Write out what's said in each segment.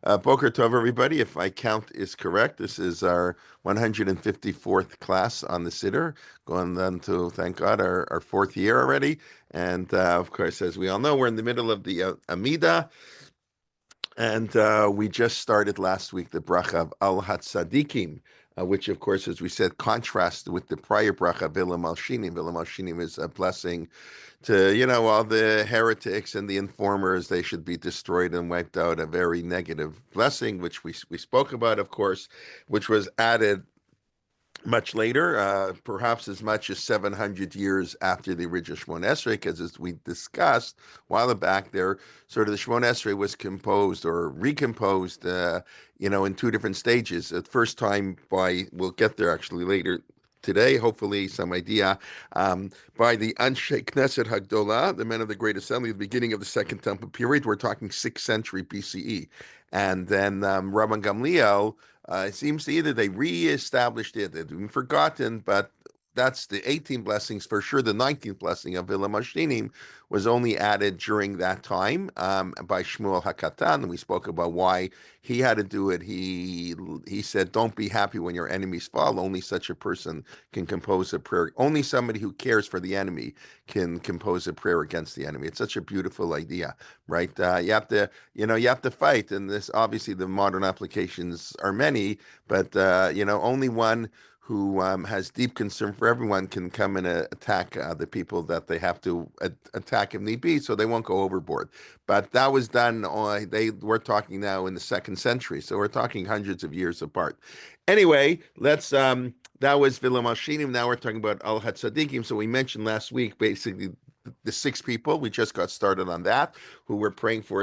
Boker Tov, everybody. If my count is correct, this is our 154th class on the Siddur, going on to, thank God, our fourth year already. And of course, as we all know, we're in the middle of the Amida, and we just started last week the bracha of Al Hatzakikim, which, of course, as we said, contrasts with the prior bracha, Vila Malshinim. Vila Malshinim is a blessing to, all the heretics and the informers. They should be destroyed and wiped out. A very negative blessing, which we spoke about, of course, which was added much later, perhaps as much as 700 years after the original Shemona Esrei, because as we discussed a while back there, sort of the Shemona Esrei was composed or recomposed, in two different stages. At first time we'll get there actually later today, hopefully some idea, by the Anshe Knesset Hagdolah, the men of the Great Assembly, the beginning of the Second Temple period. We're talking 6th century BCE. And then Rabban Gamliel, it seems to either they re-established it, they've been forgotten, but that's the 18 blessings for sure. The 19th blessing of Vila Mashinim was only added during that time by Shmuel Hakatan, and we spoke about why he had to do it. He said, "Don't be happy when your enemies fall. Only such a person can compose a prayer. Only somebody who cares for the enemy can compose a prayer against the enemy." It's such a beautiful idea, right? You have to fight, and this obviously the modern applications are many, but only one who has deep concern for everyone can come and attack the people that they have to attack if need be, so they won't go overboard. But that was done, we're talking now in the 2nd century, so we're talking hundreds of years apart. Anyway, that was Vila Malshinim. Now we're talking about Al Hatzadikim. So we mentioned last week basically the 6 people. We just got started on that, who were praying for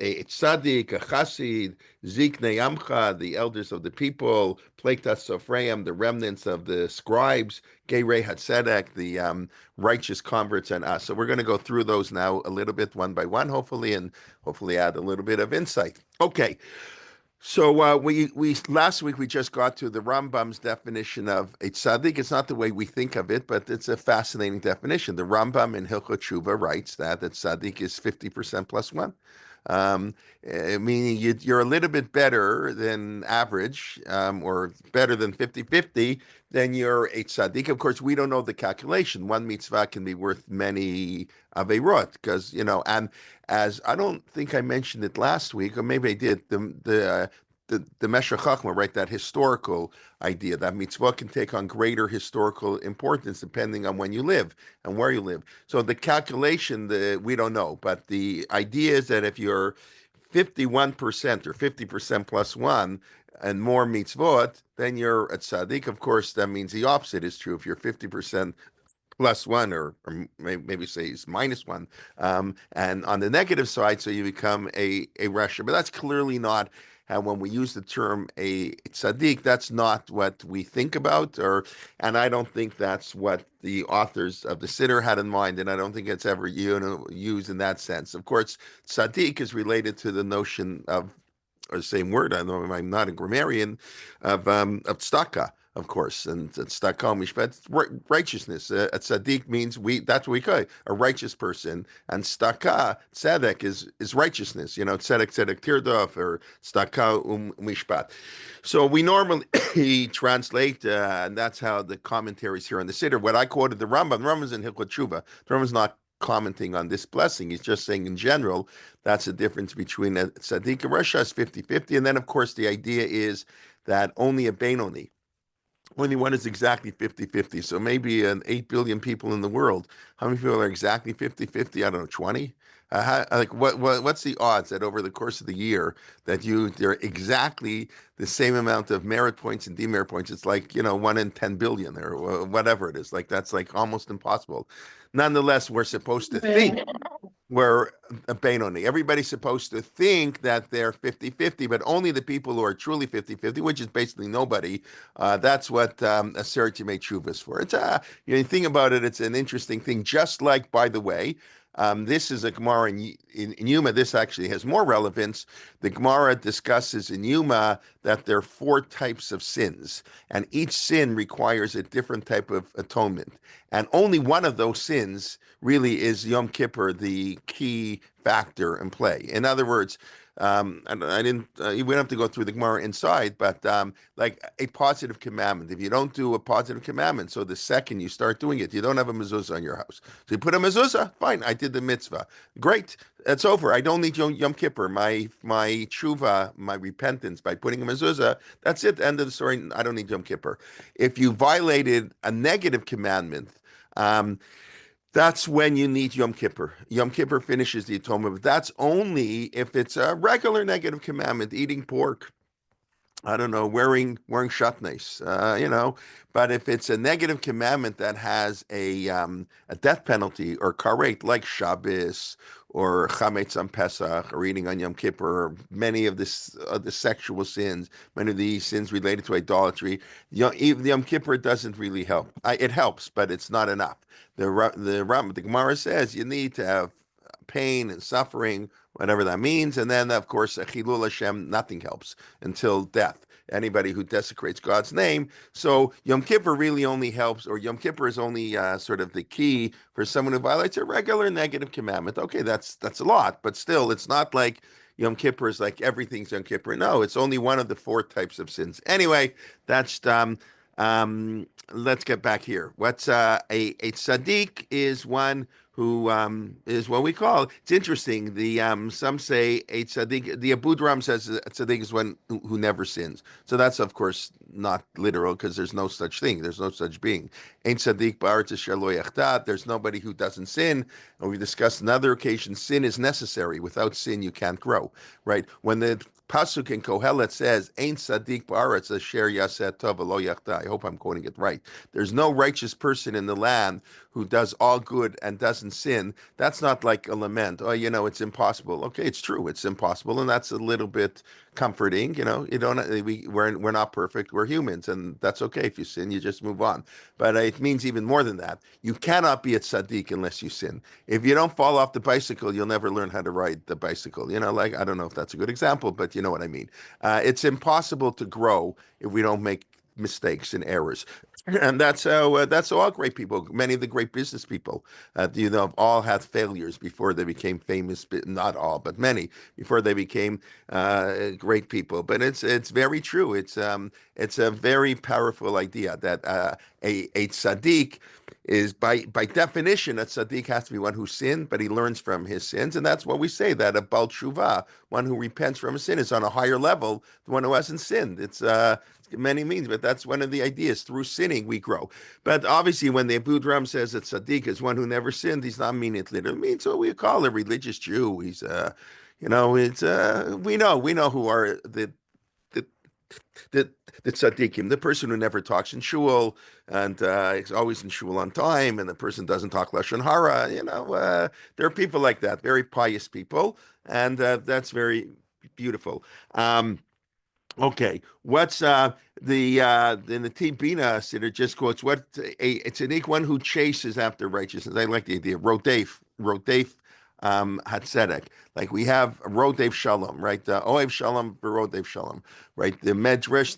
a tzaddik, a chassid, ziknei amcha, the elders of the people, plektas sofreim, the remnants of the scribes, gerei hatzedek, the righteous converts, and us. So we're going to go through those now a little bit one by one, hopefully, and hopefully add a little bit of insight. Okay. So we last week we just got to the Rambam's definition of a tzaddik. It's not the way we think of it, but it's a fascinating definition. The Rambam in Hilchot Tshuva writes that tzaddik is 50% plus one. Meaning you're a little bit better than average, or better than 50-50, then you're a tzaddik. Of course, we don't know the calculation. One mitzvah can be worth many averot, because, and as I don't think I mentioned it last week, or maybe I did, the Meshech Chochmah, right, that historical idea that mitzvah can take on greater historical importance depending on when you live and where you live. So the calculation, we don't know, but the idea is that if you're 51% or 50% plus one and more mitzvot, then you're a tzaddik. Of course, that means the opposite is true. If you're 50% plus one, or maybe say is minus one, and on the negative side, so you become a rasha. But that's clearly not how, when we use the term a tzaddik, that's not what we think about, and I don't think that's what the authors of the Siddur had in mind, and I don't think it's ever used in that sense. Of course, tzaddik is related to the notion of, or the same word, I know I'm not a grammarian, of tzedakah, of course, and tzedakah mishpat, righteousness. A tzaddik means that's what we call it, a righteous person, and tzedakah, tzedek is righteousness. Tzedek tirdof, or tzedakah mishpat. So we normally translate, and that's how the commentaries here on the Siddur. What I quoted the Rambam's in Hilchot Tshuva. The Rambam's not commenting on this blessing. He's just saying in general, that's the difference between a tzaddik and rasha is 50-50. And then, of course, the idea is that only a Benoni, only one is exactly 50-50. So maybe 8 billion people in the world. How many people are exactly 50-50? I don't know, 20? What's the odds that over the course of the year that they're exactly the same amount of merit points and demerit points? It's like, 1 in 10 billion or whatever it is. Like, that's like almost impossible. Nonetheless, we're supposed to think we're a Benoni. Everybody's supposed to think that they're 50-50, but only the people who are truly 50-50, which is basically nobody, that's what Aser Timei Tshuva is for. It's you think about it, it's an interesting thing. Just like, by the way, this is a Gemara in Yuma. This actually has more relevance. The Gemara discusses in Yuma that there are 4 types of sins, and each sin requires a different type of atonement. And only one of those sins really is Yom Kippur, the key factor in play. In other words, And I didn't. We don't have to go through the Gemara inside, but like a positive commandment. If you don't do a positive commandment, so the second you start doing it, you don't have a mezuzah in your house. So you put a mezuzah. Fine, I did the mitzvah. Great, it's over. I don't need Yom Kippur. My tshuva, my repentance by putting a mezuzah. That's it. End of the story. I don't need Yom Kippur. If you violated a negative commandment. Um, that's when you need Yom Kippur. Yom Kippur finishes the atonement. But that's only if it's a regular negative commandment, eating pork, I don't know, wearing shatnez, But if it's a negative commandment that has a death penalty or karet, like Shabbos or chametz on Pesach or eating on Yom Kippur, or many of the sexual sins, many of the sins related to idolatry, Yom Kippur doesn't really help. It helps, but it's not enough. The Gemara says you need to have pain and suffering, whatever that means. And then, of course, Chilul Hashem, nothing helps until death. Anybody who desecrates God's name. So Yom Kippur really only helps, or Yom Kippur is only sort of the key for someone who violates a regular negative commandment. Okay, that's a lot, but still, it's not like Yom Kippur is like everything's Yom Kippur. No, it's only one of the four types of sins. Anyway, that's let's get back here. What's a tzaddik is one who is what we call. It's interesting. The some say a tzaddik. The Abu Dharam says a tzaddik is one who never sins. So that's of course not literal because there's no such thing. There's no such being. Ein tzaddik ba'aretz asher lo yachtat. There's nobody who doesn't sin. And we discussed on other occasions. Sin is necessary. Without sin, you can't grow. Right? When the Pasuk in Kohelet says, "Ein tzaddik ba'aretz asher yaseh tov v'lo yachta." I hope I'm quoting it right. There's no righteous person in the land who does all good and doesn't sin. That's not like a lament. Oh, it's impossible. Okay, it's true. It's impossible, and that's a little bit comforting. You don't. We're not perfect. We're humans, and that's okay. If you sin, you just move on. But it means even more than that. You cannot be a tzaddik unless you sin. If you don't fall off the bicycle, you'll never learn how to ride the bicycle. Like I don't know if that's a good example, but you know what I mean. It's impossible to grow if we don't make mistakes and errors. And that's all great people. Many of the great business people, all had failures before they became famous. Not all, but many before they became great people. But it's very true. It's a very powerful idea that a tzaddik is by definition a tzaddik has to be one who sinned, but he learns from his sins, and that's what we say that a bal tshuva, one who repents from a sin, is on a higher level than one who hasn't sinned. It's many means, but that's one of the ideas. Through sinning, we grow. But obviously, when the Abu Dharam says that tzaddik is one who never sinned, he's not meaning it literally. It means what we call a religious Jew. He's, it's we know who are the the the tzaddikim, the person who never talks in shul and is always in shul on time, and the person doesn't talk lashon hara. There are people like that, very pious people, and that's very beautiful. Okay, what's the Nativ Bina Siddur just quotes it's a unique one who chases after righteousness. I like the idea. Rodef Hatzedek. Like we have Rodef Shalom, right? Ohev Shalom, Rodef Shalom, right? The Midrash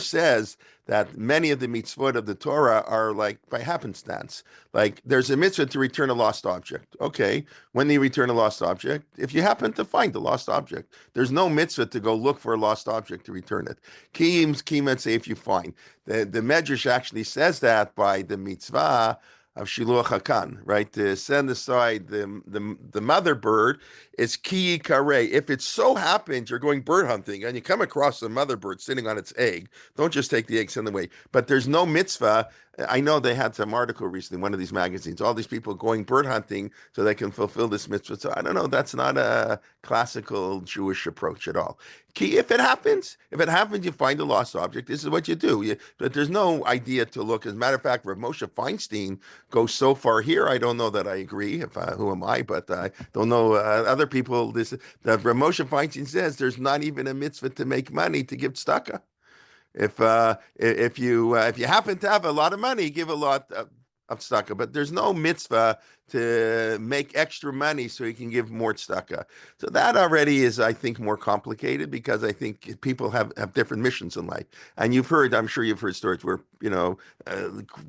says that many of the mitzvot of the Torah are like by happenstance. Like there's a mitzvah to return a lost object. Okay, when do you return a lost object? If you happen to find a lost object, there's no mitzvah to go look for a lost object to return it. Kiyim, say if you find. The Midrash actually says that by the mitzvah of Shiluach Hakan, right? To send aside the mother bird is ki kare. If it so happens you're going bird hunting and you come across a mother bird sitting on its egg, don't just take the egg, send them away. But there's no mitzvah. I know they had some article recently in one of these magazines, all these people going bird hunting so they can fulfill this mitzvah. So I don't know, that's not a classical Jewish approach at all. If it happens, you find a lost object, this is what you do. But there's no idea to look. As a matter of fact, Rav Moshe Feinstein goes so far here, I don't know that I agree. Who am I? But I don't know other people. That Rav Moshe Feinstein says there's not even a mitzvah to make money to give tzedakah. If you happen to have a lot of money, give a lot of tzedakah. But there's no mitzvah to make extra money so he can give more tzedakah. So that already is, I think, more complicated because I think people have different missions in life. And I'm sure you've heard stories where,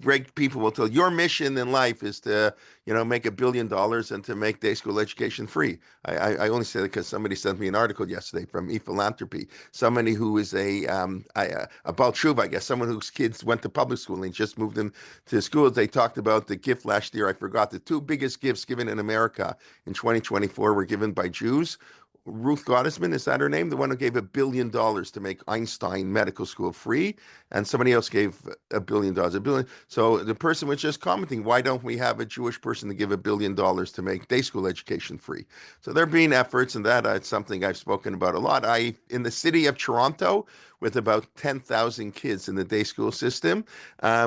great people will tell your mission in life is to, make $1 billion and to make day school education free. I only say that because somebody sent me an article yesterday from ePhilanthropy, somebody who is a Baal Tshuva, I guess, someone whose kids went to public school and just moved them to schools. They talked about the gift last year. I forgot the two biggest gifts given in America in 2024 were given by Jews. Ruth Gottesman, is that her name? The one who gave $1 billion to make Einstein Medical School free, and somebody else gave $1 billion. $1 billion. So the person was just commenting, why don't we have a Jewish person to give $1 billion to make day school education free? So there have been efforts, and it's something I've spoken about a lot. In the city of Toronto, with about 10,000 kids in the day school system,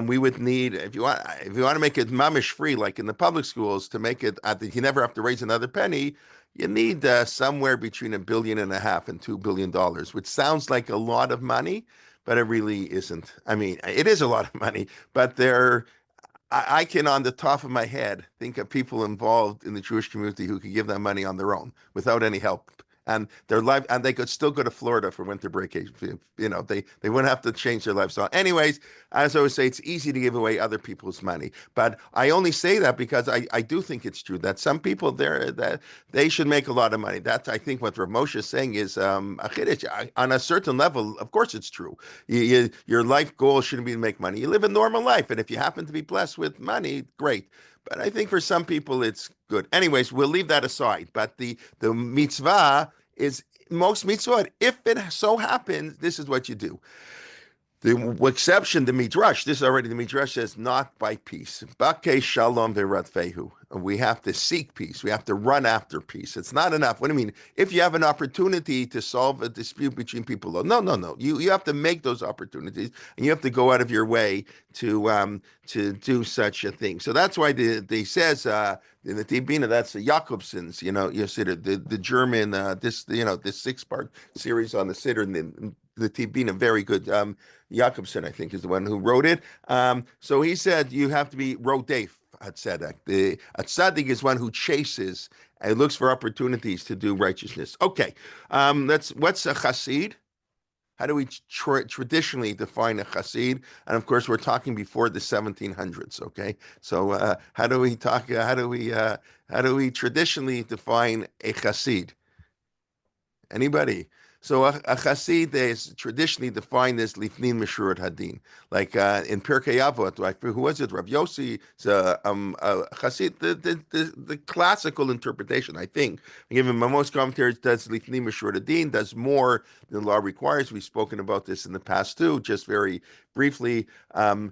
we would need, if you want to make it mamish free, like in the public schools, to make it, you never have to raise another penny. You need somewhere between $1.5 billion and $2 billion, which sounds like a lot of money, but it really isn't. I mean, it is a lot of money, but I can, on the top of my head, think of people involved in the Jewish community who could give that money on their own without any help. And their life, and they could still go to Florida for winter break. They wouldn't have to change their lifestyle. Anyways, as I always say, it's easy to give away other people's money. But I only say that because I do think it's true that some people there, that they should make a lot of money. That's, I think, what Rav Moshe is saying is on a certain level. Of course, it's true. Your life goal shouldn't be to make money. You live a normal life, and if you happen to be blessed with money, great. But I think for some people it's good. Anyways, we'll leave that aside. But the mitzvah is most mitzvot. If it so happens, this is what you do. The exception, the Midrash, this is already the Midrash says, not by peace. Bakei shalom ve'radfehu. We have to seek peace. We have to run after peace. It's not enough. What do you mean? If you have an opportunity to solve a dispute between people, no. You have to make those opportunities, and you have to go out of your way to do such a thing. So that's why they says in the Tibina, that's the Jakobsons. You see the German this 6-part series on the Siddur and the Tibina, very good. Jakobson, I think, is the one who wrote it. So he said you have to be rodef Hatzadik. The Hatzadik is one who chases and looks for opportunities to do righteousness. Okay, what's a chassid? How do we traditionally define a chassid? And of course, we're talking before the 1700s. Okay, so how do we traditionally define a chassid? Anybody? So a chassid is traditionally defined as lifnin mishurat hadin. Like in Pirkei Avot, like who was it? Rav Yossi. A chassid. The classical interpretation, I think, given my most commentaries, does lifnin mishurat hadin, does more than the law requires. We've spoken about this in the past too, just very briefly. The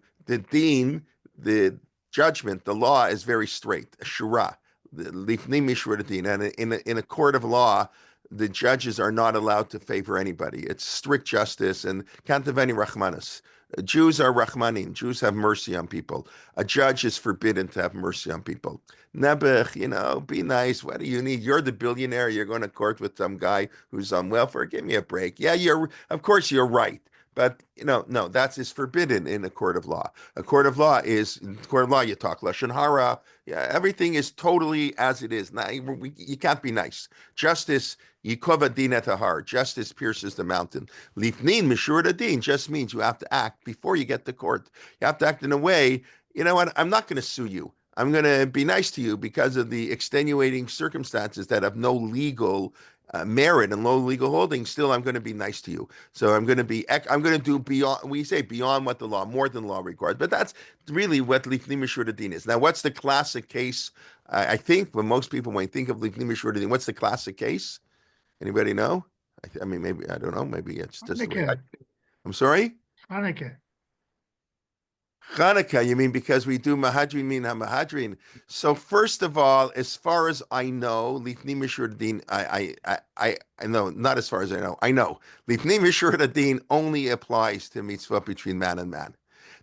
din, the judgment, the law is very straight. Shura, lifnin mishurat hadin, and in a court of law, the judges are not allowed to favor anybody. It's strict justice, and can't have any rachmanis. Jews are rachmanim. Jews have mercy on people. A judge is forbidden to have mercy on people. Nebuch, be nice. What do you need? You're the billionaire. You're going to court with some guy who's on welfare. Give me a break. Yeah, of course you're right. But no, that is forbidden in a court of law. In court of law, you talk lashon hara. Yeah, everything is totally as it is. Now you can't be nice. Justice, yikova din et har. Justice pierces the mountain. Lifnin mishurat adin just means you have to act before you get to court. You have to act in a way. You know what? I'm not going to sue you. I'm going to be nice to you because of the extenuating circumstances that have no legal merit and low legal holding. Still, I'm going to be nice to you. So I'm going to do beyond what the law, more than law requires. But that's really what lifnim mishurat adin is. Now, what's the classic case? I think when most people, when they think of lifnim mishurat adin, what's the classic case? Anybody know? I mean, maybe, I don't know. Maybe it's just the way I'm sorry? Hanukkah. Chanukah, you mean because we do Mahadrin min HaMahadrin? So first of all, as far as I know, Lifnim Mishurat Adin, I know, not as far as I know. Lifnim Mishurat Adin only applies to mitzvah between man and man.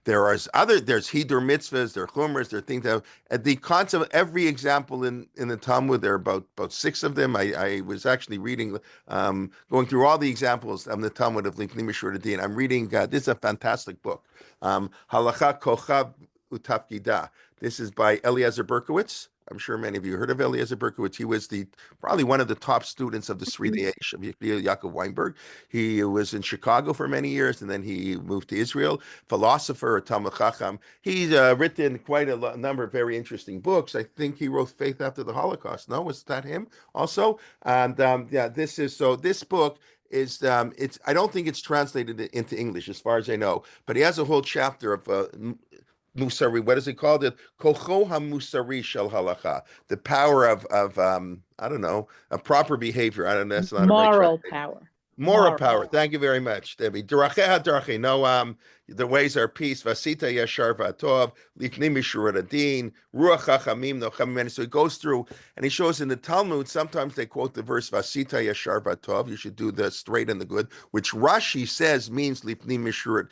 There's Siddur mitzvahs, there are chumras, there are things that the concept of every example in the Talmud, there are about 6 of them. I was actually reading, going through all the examples of the Talmud of Lifnim Mishurat Adin. I'm reading, this is a fantastic book. Halacha Kochav Utafkida. This is by Eliezer Berkowitz. I'm sure many of you heard of Eliezer Berkowitz. He was probably one of the top students of the Sridei Eish of Yaakov Weinberg. He was in Chicago for many years, and then he moved to Israel. Philosopher, a Talmud Chacham. He's written quite a number of very interesting books. I think he wrote Faith After the Holocaust. No, was that him also? And yeah, this book is it's I don't think it's translated into English as far as I know, but he has a whole chapter of Musari, what is it called? It Kocho HaMusari Shel Halacha, the power of I don't know, of proper behavior. I don't know, that's not a right Moral translation. power. Moral power. Thank you very much, Debbie. Darache. No, the ways are peace. Vasita yashar v'atov, lifnim mishur adin, ruach chachamim no chamim. So he goes through and he shows in the Talmud, sometimes they quote the verse Vasita yashar v'atov, you should do the straight and the good, which Rashi says means lifnim mishurat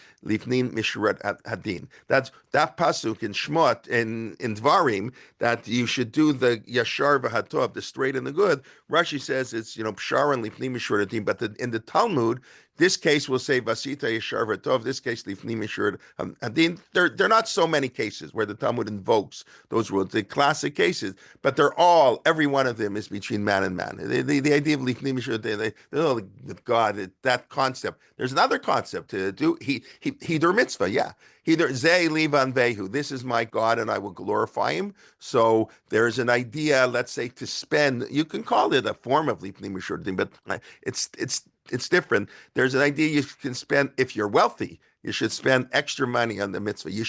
hadin. That's that pasuk in Shmot, in Dvarim, that you should do the yashar v'hatov, the straight and the good. Rashi says it's, pshar and lifnim mishurat hadin, but in the Talmud, this case will say Vasita Yeshar V'Tov. This case Lifnim Yeshur Hadin. There are not so many cases where the Talmud invokes those rules, the classic cases, but every one of them is between man and man. The idea of Lifnim Yeshur Hadin, God, that concept. There's another concept to do. Hidur mitzvah, yeah. Hidur Zeh Livan Vehu. This is my God, and I will glorify Him. So there's an idea, let's say, to spend. You can call it a form of Lifnim Yeshur Hadin, but it's different. There's an idea you can spend, if you're wealthy, you should spend extra money on the mitzvah. You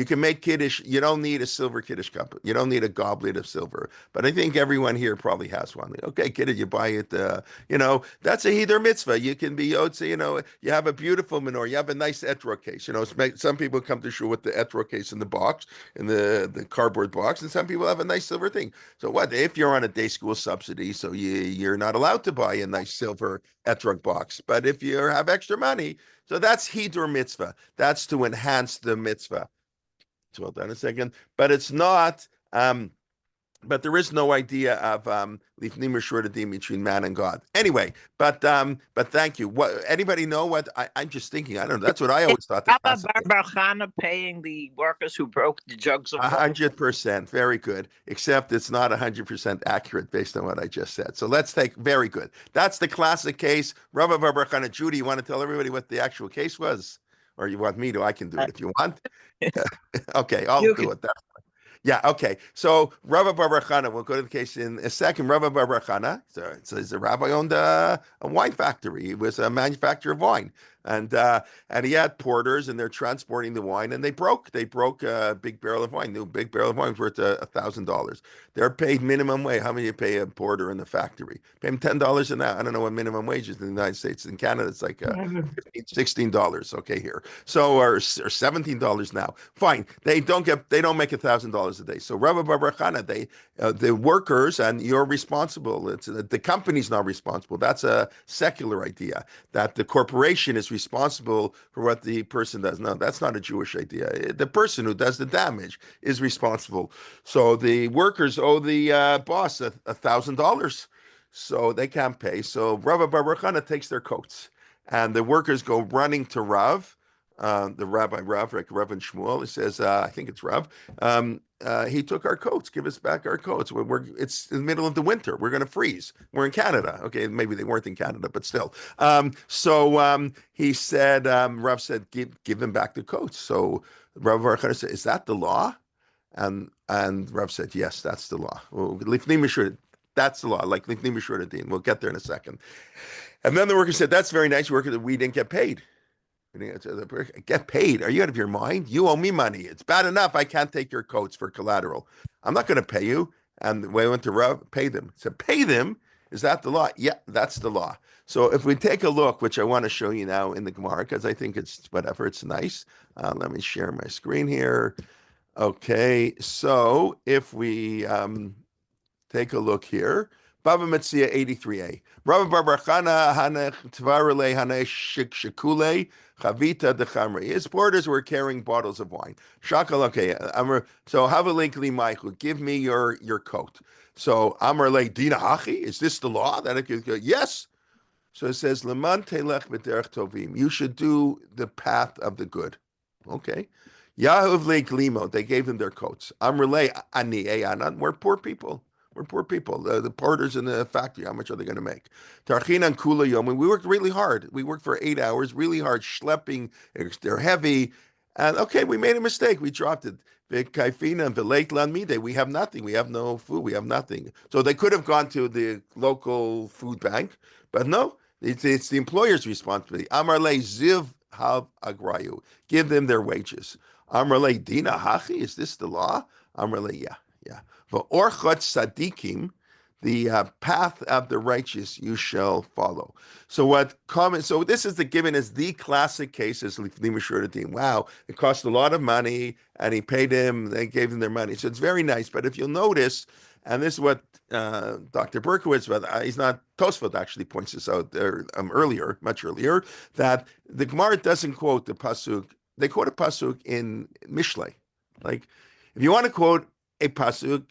can make kiddush. You don't need a silver kiddush cup. You don't need a goblet of silver. But I think everyone here probably has one. Okay, kiddush, you buy it. That's a Hidur mitzvah. You can be yotze, you have a beautiful menorah. You have a nice etrog case. Some people come to shul with the etrog case in the box, in the cardboard box, and some people have a nice silver thing. So what, if you're on a day school subsidy, so you're not allowed to buy a nice silver etrog box. But if you have extra money, so that's Hidur mitzvah. That's to enhance the mitzvah. So hold on a second. But it's not, but there is no idea of lifnim mishur hadin between man and God. Anyway, but thank you. Anybody know what I'm just thinking? I don't know. That's what I always thought. Rabbi Bar Chana paying the workers who broke the jugs of water. 100%. Very good. Except it's not 100% accurate based on what I just said. So let's take, very good. That's the classic case. Rabbi Bar Chana. Judy, you want to tell everybody what the actual case was? Or you want me to? I can do it if you want. Okay, I'll do it. Yeah, okay. So Rabbi Bar Chana, we'll go to the case in a second. Rabbi Bar Chana, so the rabbi owned a wine factory. He was a manufacturer of wine. And he had porters, and they're transporting the wine, and they broke a big barrel of wine. New big barrel of wine was worth $1,000. They're paid minimum wage. How many you pay a porter in the factory? Pay him $10 an hour. I don't know what minimum wage is in the United States. In Canada, it's like $15, $16. Okay, here. So or $17 now. Fine. They don't make $1,000 a day. So Rabbi Bar Chana, the workers, and you're responsible. It's the company's not responsible. That's a secular idea that the corporation is responsible for what the person does. No, that's not a Jewish idea. The person who does the damage is responsible. So the workers owe the boss $1,000, so they can't pay. So Rabbi Bar Chana takes their coats, and the workers go running to Rav, the Rabbi Rav, like Rav and Shmuel. He says, I think it's Rav. He took our coats. Give us back our coats. It's in the middle of the winter. We're going to freeze. We're in Canada. Okay, maybe they weren't in Canada, but still. So he said, Rav said, give them back the coats. So Rav Bar Chana said, is that the law? And Rav said, yes, that's the law. That's the law, like lifnim mishur hadin. We'll get there in a second. And then the worker said, that's very nice, worker, that we didn't get paid. Get paid? Are you out of your mind? You owe me money. It's bad enough I can't take your coats for collateral. I'm not going to pay you. And we went to Rav, pay them. So pay them? Is that the law? Yeah, that's the law. So if we take a look, which I want to show you now in the Gemara, because I think it's whatever, it's nice. Let me share my screen here. Okay, so if we take a look here, Baba Metzia 83a. Rabbi Bar Chana Hana Tvarale Hana Shikule Chavita de Chamri. His porters were carrying bottles of wine. Shakal, okay. So Havalink Li Maichu, give me your coat. So Amar Le Dina Hachi, is this the law? That it could go, yes. So it says, Leman Telech B'derech Tovim. You should do the path of the good. Okay. Yahuv Limo, they gave them their coats. Amrle Ani Anan, we're poor people. We're poor people. The porters in the factory, how much are they going to make? Tarchinan Kula Yom, we worked really hard. We worked for 8 hours, really hard, schlepping. They're heavy. And okay, we made a mistake. We dropped it. Kaifina and Veleit Lanmide, we have nothing. We have no food. We have nothing. So they could have gone to the local food bank, but no, it's the employer's responsibility. Amarle Ziv Hav Agrayu, give them their wages. Amrle Dina Hachi, is this the law? Amrle, yeah, yeah. For Orchat Sadikim, the path of the righteous you shall follow. So this is the given as the classic case as Lifnim Shuradim. Wow, it cost a lot of money, and he paid him, they gave them their money. So it's very nice. But if you'll notice, and this is what Dr. Berkowitz, but he's not, Tosfot actually points this out there earlier, much earlier, that the Gemara doesn't quote the Pasuk. They quote a Pasuk in Mishlei. Like, if you want to quote a pasuk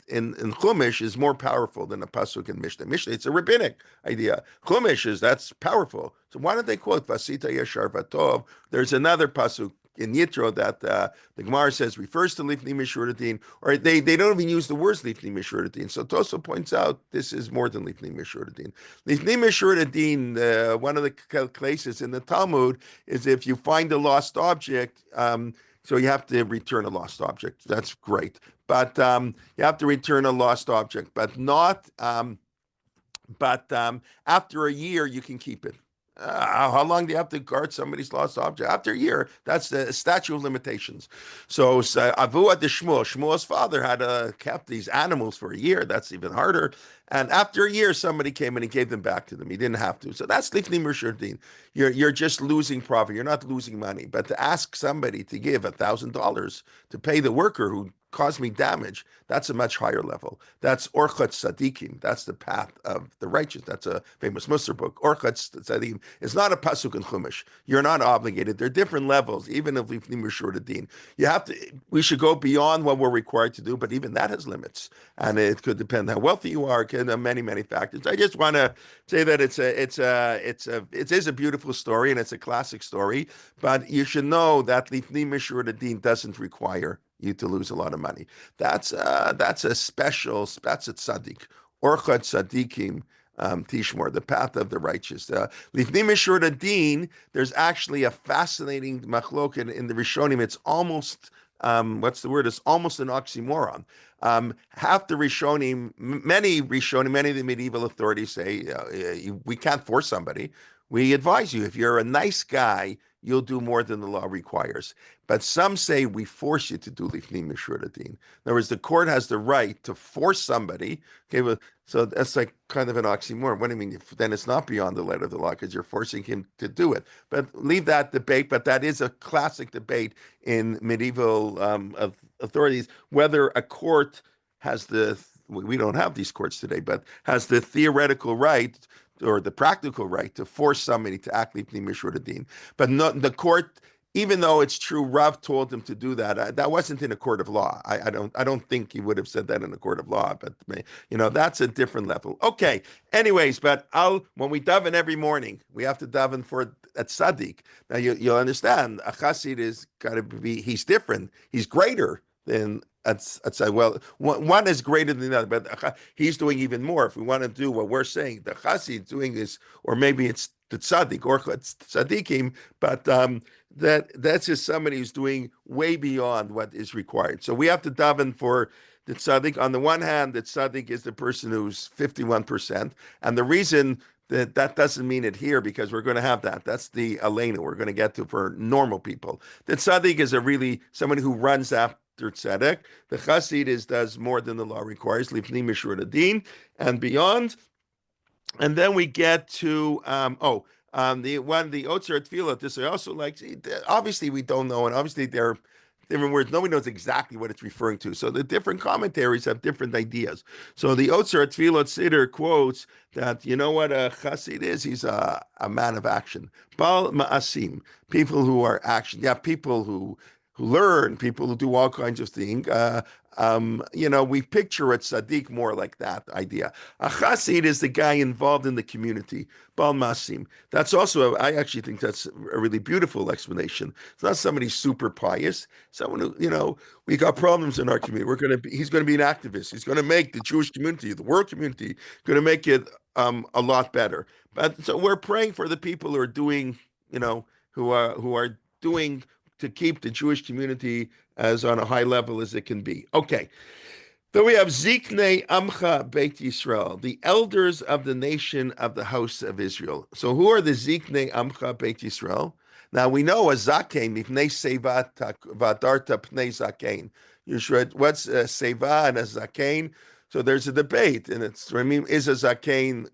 in Chumash is more powerful than a pasuk in Mishnah. Mishnah, it's a rabbinic idea. Chumash that's powerful. So why don't they quote Vasita Yashar Vatov? There's another pasuk in Yitro that the Gemara says refers to Lifnei Mishuratin, or they don't even use the words Lifnei Mishuratin. So Tosa points out this is more than Lifnei Mishuratin. Lifnei Mishuratin, one of the places in the Talmud is if you find a lost object. So you have to return a lost object. That's great, but you have to return a lost object, but not. After a year, you can keep it. How long do you have to guard somebody's lost object? After a year, that's the statute of limitations. So Avua de Shmuel's father had kept these animals for a year. That's even harder. And after a year, somebody came and he gave them back to them. He didn't have to. So that's lifnei mishurdin. You're just losing profit. You're not losing money. But to ask somebody to give $1,000 to pay the worker who caused me damage, that's a much higher level. That's Orchat Sadikim. That's the path of the righteous. That's a famous Musar book. Orchat Sadikim is not a pasuk in Chumash. You're not obligated. There are different levels, even if lifnei mishurdin. We should go beyond what we're required to do, but even that has limits. And it could depend how wealthy you are, can many, many factors. I just want to say that it is a beautiful story and it's a classic story, but you should know that lifnei mishurdin doesn't require you to lose a lot of money. That's a tzaddik. Orchat tzaddikim tishmor, the path of the righteous. Lifnei mishurdin, there's actually a fascinating machloket in the Rishonim. It's almost what's the word? It's almost an oxymoron. Half the Rishonim, many of the medieval authorities say we can't force somebody. We advise you, if you're a nice guy, you'll do more than the law requires. But some say we force you to do lifnei mishurdin. In other words, the court has the right to force somebody. Okay, well, so that's like kind of an oxymoron. What do you mean? Then it's not beyond the letter of the law because you're forcing him to do it. But leave that debate. But that is a classic debate in medieval authorities, whether a court has we don't have these courts today, but has the theoretical right or the practical right to force somebody to act lifnei mishurdin. But the court, even though it's true, Rav told him to do that. That wasn't in a court of law. I don't think he would have said that in a court of law. But that's a different level. Okay. Anyways, but when we daven every morning, we have to daven for a tzaddik. Now you'll understand. A chassid is got to be. He's different. He's greater than. One is greater than the other, but he's doing even more. If we want to do what we're saying, the chassid doing this, or maybe it's the tzaddik or tzaddikim, but that's just somebody who's doing way beyond what is required. So we have to daven for the tzaddik. On the one hand, the tzaddik is the person who's 51%, and the reason that doesn't mean it here because we're going to have that. That's the Elena we're going to get to for normal people. The tzaddik is somebody who runs after tzedek. The chassid does more than the law requires, lifnei mishurdin and beyond. And then we get to the Otzer Tefillah. This I also like. Obviously, we don't know, and obviously they're different words. Nobody knows exactly what it's referring to. So the different commentaries have different ideas. So the Otzer Tefillah Siddur quotes that you know what a chassid is? He's a man of action. Bal ma'asim, people who are action. Yeah, people who who learn, people who do all kinds of things. We picture a tzaddik more like that idea. A chassid is the guy involved in the community, bal masim. That's also, I actually think that's a really beautiful explanation. It's not somebody super pious, someone who, we got problems in our community. He's going to be an activist. He's going to make the Jewish community, the world community, going to make it a lot better. But so we're praying for the people who are doing, who are doing to keep the Jewish community as on a high level as it can be. Okay. Then we have Ziknei Amcha Beit Yisrael, the elders of the nation of the house of Israel. So who are the Ziknei Amcha Beit Yisrael? Now we know a Zakein, Mipnei Seva Vadarta Pnei Zakein. You should, what's a Seva and a Zakein? So there's a debate, and is a Zakein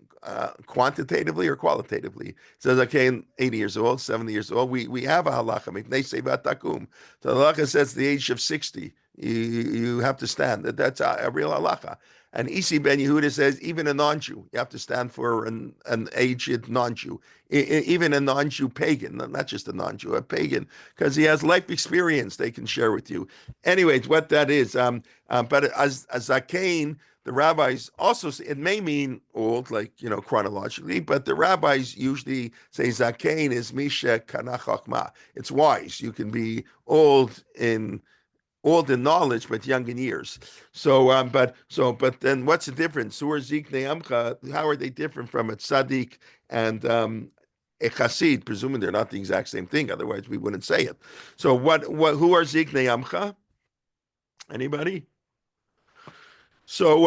quantitatively or qualitatively? Says Zakein 80 years old, 70 years old. We have a halacha, Mipnei Seva Takum. So the halacha says the age of 60. You have to stand. That's a real halacha. And Isi Ben Yehuda says even a non-Jew, you have to stand for an aged non-Jew, even a non-Jew pagan, not just a non-Jew, a pagan, because he has life experience they can share with you. Anyways, what that is, but as Zakein, the rabbis also say, it may mean old, like chronologically, but the rabbis usually say Zakein is Misha Kana Chachma. It's wise. You can be old in knowledge, but young in years. But then what's the difference? Who are Ziknei Amcha? How are they different from a tzaddik and a chassid? Presuming they're not the exact same thing, otherwise we wouldn't say it. So who are Ziknei Amcha? Anybody? So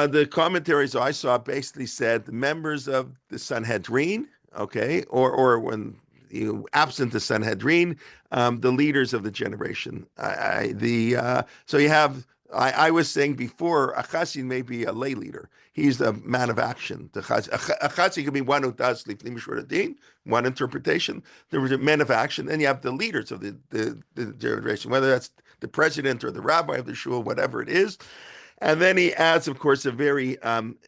the commentaries I saw basically said the members of the Sanhedrin, okay, or when absent the Sanhedrin, the leaders of the generation. So you have. I was saying before, a chassid may be a lay leader. He's the man of action. A chassid can be one who does lifnim mishur hadin, one interpretation. There was a man of action. Then you have the leaders of the generation, whether that's the president or the rabbi of the shul, whatever it is. And then he adds, of course, a very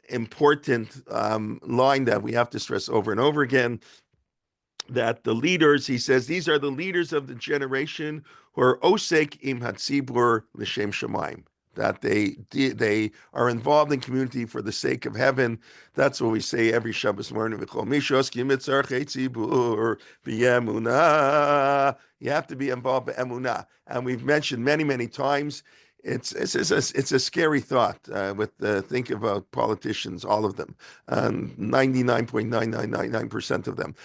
important line that we have to stress over and over again, that the leaders, he says, these are the leaders of the generation who are osek im hatzibur l'shem shamayim, that they are involved in community for the sake of heaven. That's what we say every Shabbos morning. You have to be involved in emunah. And we've mentioned many, many times, it's a scary thought. Think about politicians, all of them, 99.9999% of them.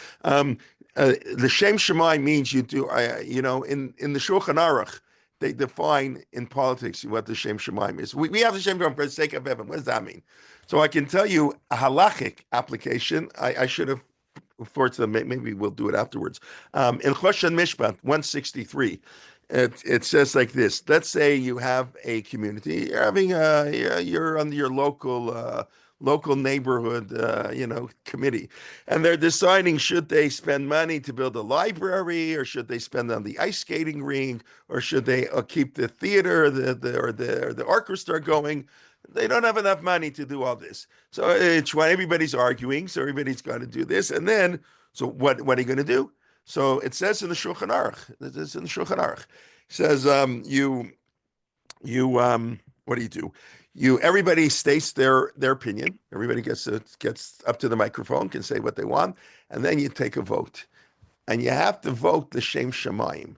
The Shem Shemai means you do. In the Shulchan Aruch, they define in politics what the Shem Shemaim is. We have the Shem Shemaim for the sake of heaven. What does that mean? So I can tell you a halachic application. I should have forced them. Maybe we'll do it afterwards. In Choshen Mishpat 163. It says like this. Let's say you have a community. You're on your local neighborhood, committee, and they're deciding should they spend money to build a library, or should they spend on the ice skating rink, or should they keep the theater, or the orchestra going. They don't have enough money to do all this, so it's when everybody's arguing. So everybody's got to do this, and then so what are you going to do? So it says in the Shulchan Aruch. It's in the Shulchan Aruch. It says what do you do? Everybody states their opinion. Everybody gets up to the microphone, can say what they want, and then you take a vote, and you have to vote the Shem Shamayim.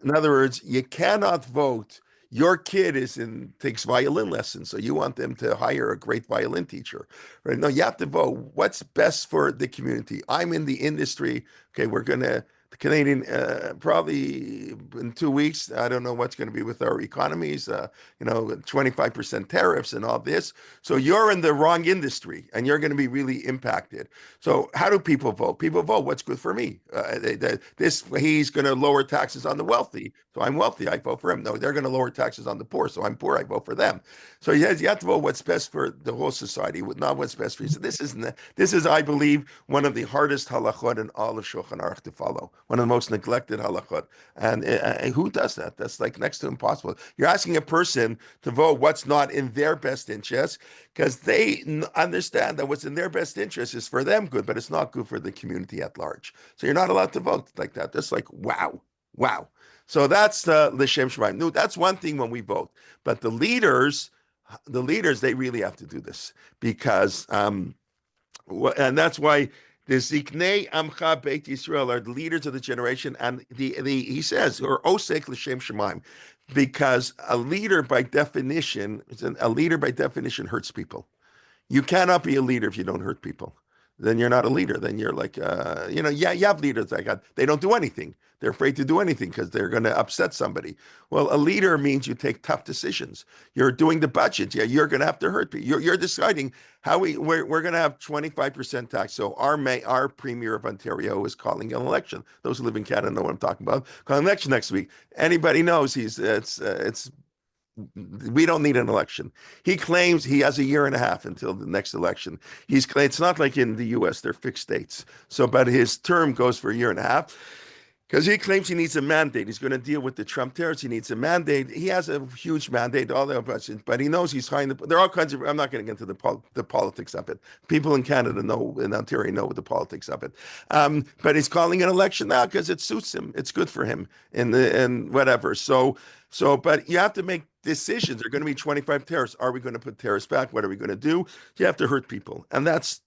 In other words, you cannot vote. Your kid takes violin lessons, so you want them to hire a great violin teacher, right? No, you have to vote what's best for the community. I'm in the industry. Okay, the Canadian, probably in 2 weeks, I don't know what's going to be with our economies, 25% tariffs and all this. So you're in the wrong industry and you're going to be really impacted. So how do people vote? People vote what's good for me. He's going to lower taxes on the wealthy. So I'm wealthy, I vote for him. No, they're going to lower taxes on the poor. So I'm poor, I vote for them. So you have to vote what's best for the whole society, not what's best for you. So this is, I believe, one of the hardest halachot in all of Shulchan Aruch to follow. One of the most neglected halachot. And who does that? That's like next to impossible. You're asking a person to vote what's not in their best interest, because they understand that what's in their best interest is for them good, but it's not good for the community at large. So you're not allowed to vote like that. That's like, wow. Wow. So that's the L'Shem Shemaim. No, that's one thing when we vote. But the leaders, they really have to do this because and that's why the Ziknei Amcha Beit Yisrael are the leaders of the generation, and the he says, or Osek L'Shem Shemaim, because a leader by definition hurts people. You cannot be a leader if you don't hurt people. Then you're not a leader. Then you're like, yeah, you have leaders like that. They don't do anything. They're afraid to do anything because they're going to upset somebody. Well, a leader means you take tough decisions. You're doing the budget. Yeah, you're going to have to hurt people. You're deciding how we're going to have 25% tax. So our premier of Ontario is calling an election. Those who live in Canada know what I'm talking about. Calling an election next week. Anybody knows it's we don't need an election. He claims he has a year and a half until the next election. It's not like in the US, they're fixed dates. So, but his term goes for a year and a half because he claims he needs a mandate. He's going to deal with the Trump tariffs. He needs a mandate. He has a huge mandate, all the questions, but he knows he's trying to. There are all kinds of. I'm not going to get into the politics of it. People in Canada know, in Ontario know the politics of it. But he's calling an election now because it suits him. It's good for him, and whatever. But you have to make decisions. There are going to be 25 tariffs. Are we going to put tariffs back? What are we going to do? You have to hurt people, and that's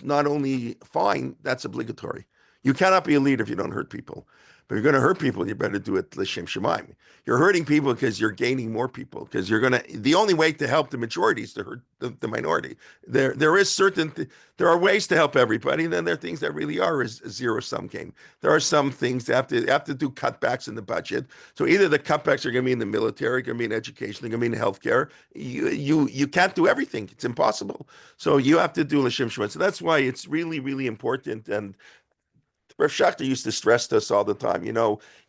not only fine. That's obligatory. You cannot be a leader if you don't hurt people. But if you're going to hurt people, you better do it l'shem shemaim. You're hurting people because you're gaining more people. Because the only way to help the majority is to hurt the minority. There are ways to help everybody. And then there are things that really are a zero-sum game. There are some things that have to do cutbacks in the budget. So either the cutbacks are going to be in the military, going to be in education, they're going to be in healthcare. You can't do everything. It's impossible. So you have to do l'shem shemaim. So that's why it's really, really important. And Rav Schachter used to stress to us all the time, you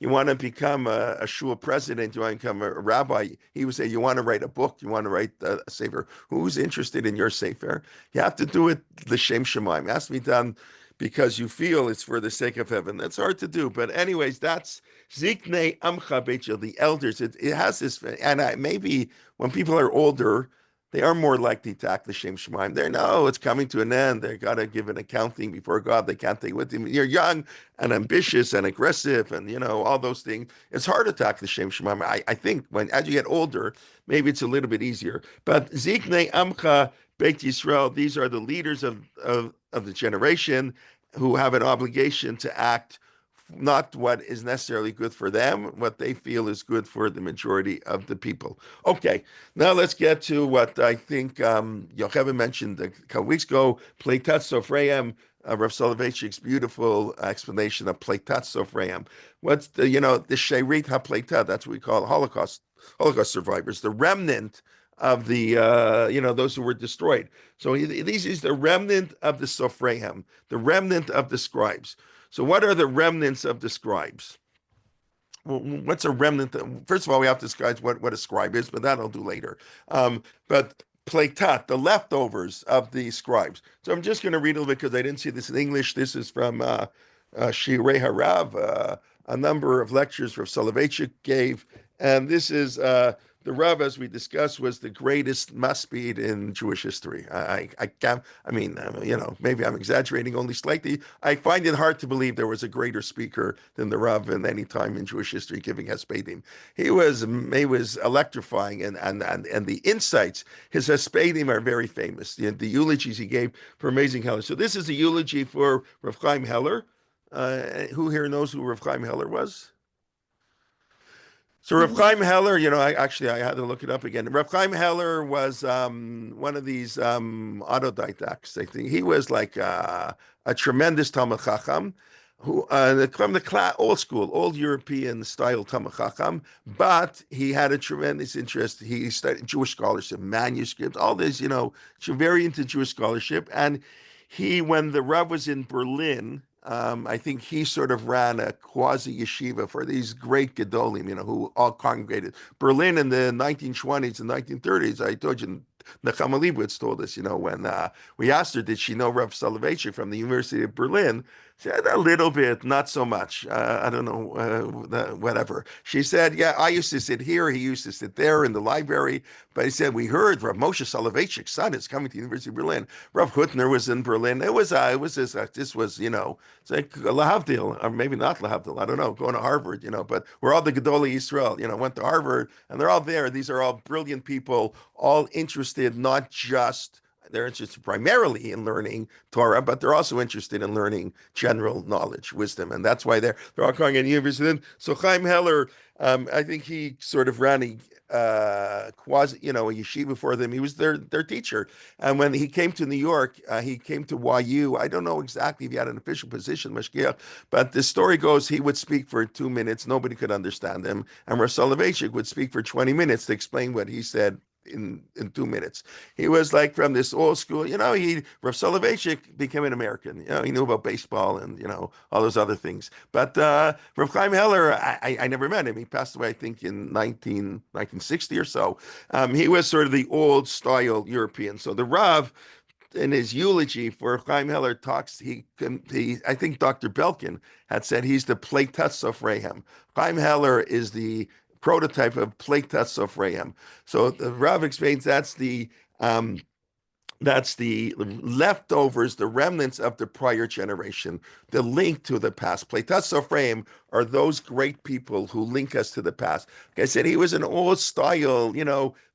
want to become a shul president, you want to become a rabbi. He would say, you want to write a book, you want to write a sefer. Who's interested in your sefer? You have to do it l'shem shemaim. It has to be done because you feel it's for the sake of heaven. That's hard to do. But anyways, that's Ziknei Amcha Beit Yisrael, the elders. It has this, and maybe when people are older, they are more likely to act l'shem shemaim. They know it's coming to an end. They got to give an accounting before God. They can't take with him. You're young and ambitious and aggressive, and all those things. It's harder to act l'shem shemaim. I think as you get older, maybe it's a little bit easier. But Ziknei Amcha Beit Yisrael, these are the leaders of the generation who have an obligation to act not what is necessarily good for them, what they feel is good for the majority of the people. Okay, now let's get to what I think Yocheved mentioned a couple weeks ago, Pleitat Sofreim, Rav Soloveitchik's beautiful explanation of Pleitat Sofreim. What's the Sherit HaPleitat, that's what we call Holocaust survivors, the remnant of the those who were destroyed. So these is the remnant of the Sofreim, the remnant of the scribes. So what are the remnants of the scribes? Well, what's a remnant? First of all, we have to discuss what a scribe is, but that I'll do later. But Pleitat, the leftovers of the scribes. So I'm just going to read a little bit because I didn't see this in English. This is from Shirei Harav, a number of lectures Rav Soloveitchik gave. And this is the Rav, as we discussed, was the greatest maspid in Jewish history. I can't, maybe I'm exaggerating only slightly. I find it hard to believe there was a greater speaker than the Rav in any time in Jewish history giving hespedim. He was electrifying, and the insights, his hespedim are very famous. The eulogies he gave for amazing Heller. So this is a eulogy for Rav Chaim Heller. Who here knows who Rav Chaim Heller was? So Rav Chaim Heller, I had to look it up again. Rav Chaim Heller was one of these autodidacts. I think he was like a tremendous Talmid Chacham, who from the old school, old European style Talmid Chacham, but he had a tremendous interest. He studied Jewish scholarship, manuscripts, all this, very into Jewish scholarship. And when the Rav was in Berlin, I think he sort of ran a quasi yeshiva for these great gedolim, who all congregated. Berlin in the 1920s and 1930s, I told you, Nechama Leibowitz told us, when we asked her, did she know Rav Soloveitchik from the University of Berlin? She said, a little bit, not so much. I don't know, whatever. She said, yeah, I used to sit here. He used to sit there in the library. But he said, we heard Rav Moshe Soloveitchik's son is coming to the University of Berlin. Rav Hutner was in Berlin. This was, it's like Lahavdil, or maybe not Lahavdil. I don't know, going to Harvard, but we're all the Gedolei Yisrael, went to Harvard, and they're all there. These are all brilliant people, all interested, not just they're interested primarily in learning Torah, but they're also interested in learning general knowledge, wisdom, and that's why they're all going in university. So Chaim Heller, I think he sort of ran a quasi, a yeshiva for them. He was their teacher, and when he came to New York, he came to YU. I don't know exactly if he had an official position, mashgiach, but the story goes he would speak for 2 minutes, nobody could understand him, and Rav Soloveitchik would speak for 20 minutes to explain what he said in 2 minutes. He was like from this old school, Rav Soloveitchik became an American. He knew about baseball and, all those other things. But Rav Chaim Heller, I never met him. He passed away, I think, in 1960 or so. He was sort of the old style European. So the Rav, in his eulogy for Chaim Heller talks, I think Dr. Belkin had said he's the Pleitas of Rehem. Chaim Heller is the prototype of Pleitas Sofreim. So the Rav explains that's the leftovers, the remnants of the prior generation, the link to the past. Pleitas Sofreim are those great people who link us to the past. Like I said, he was an old style,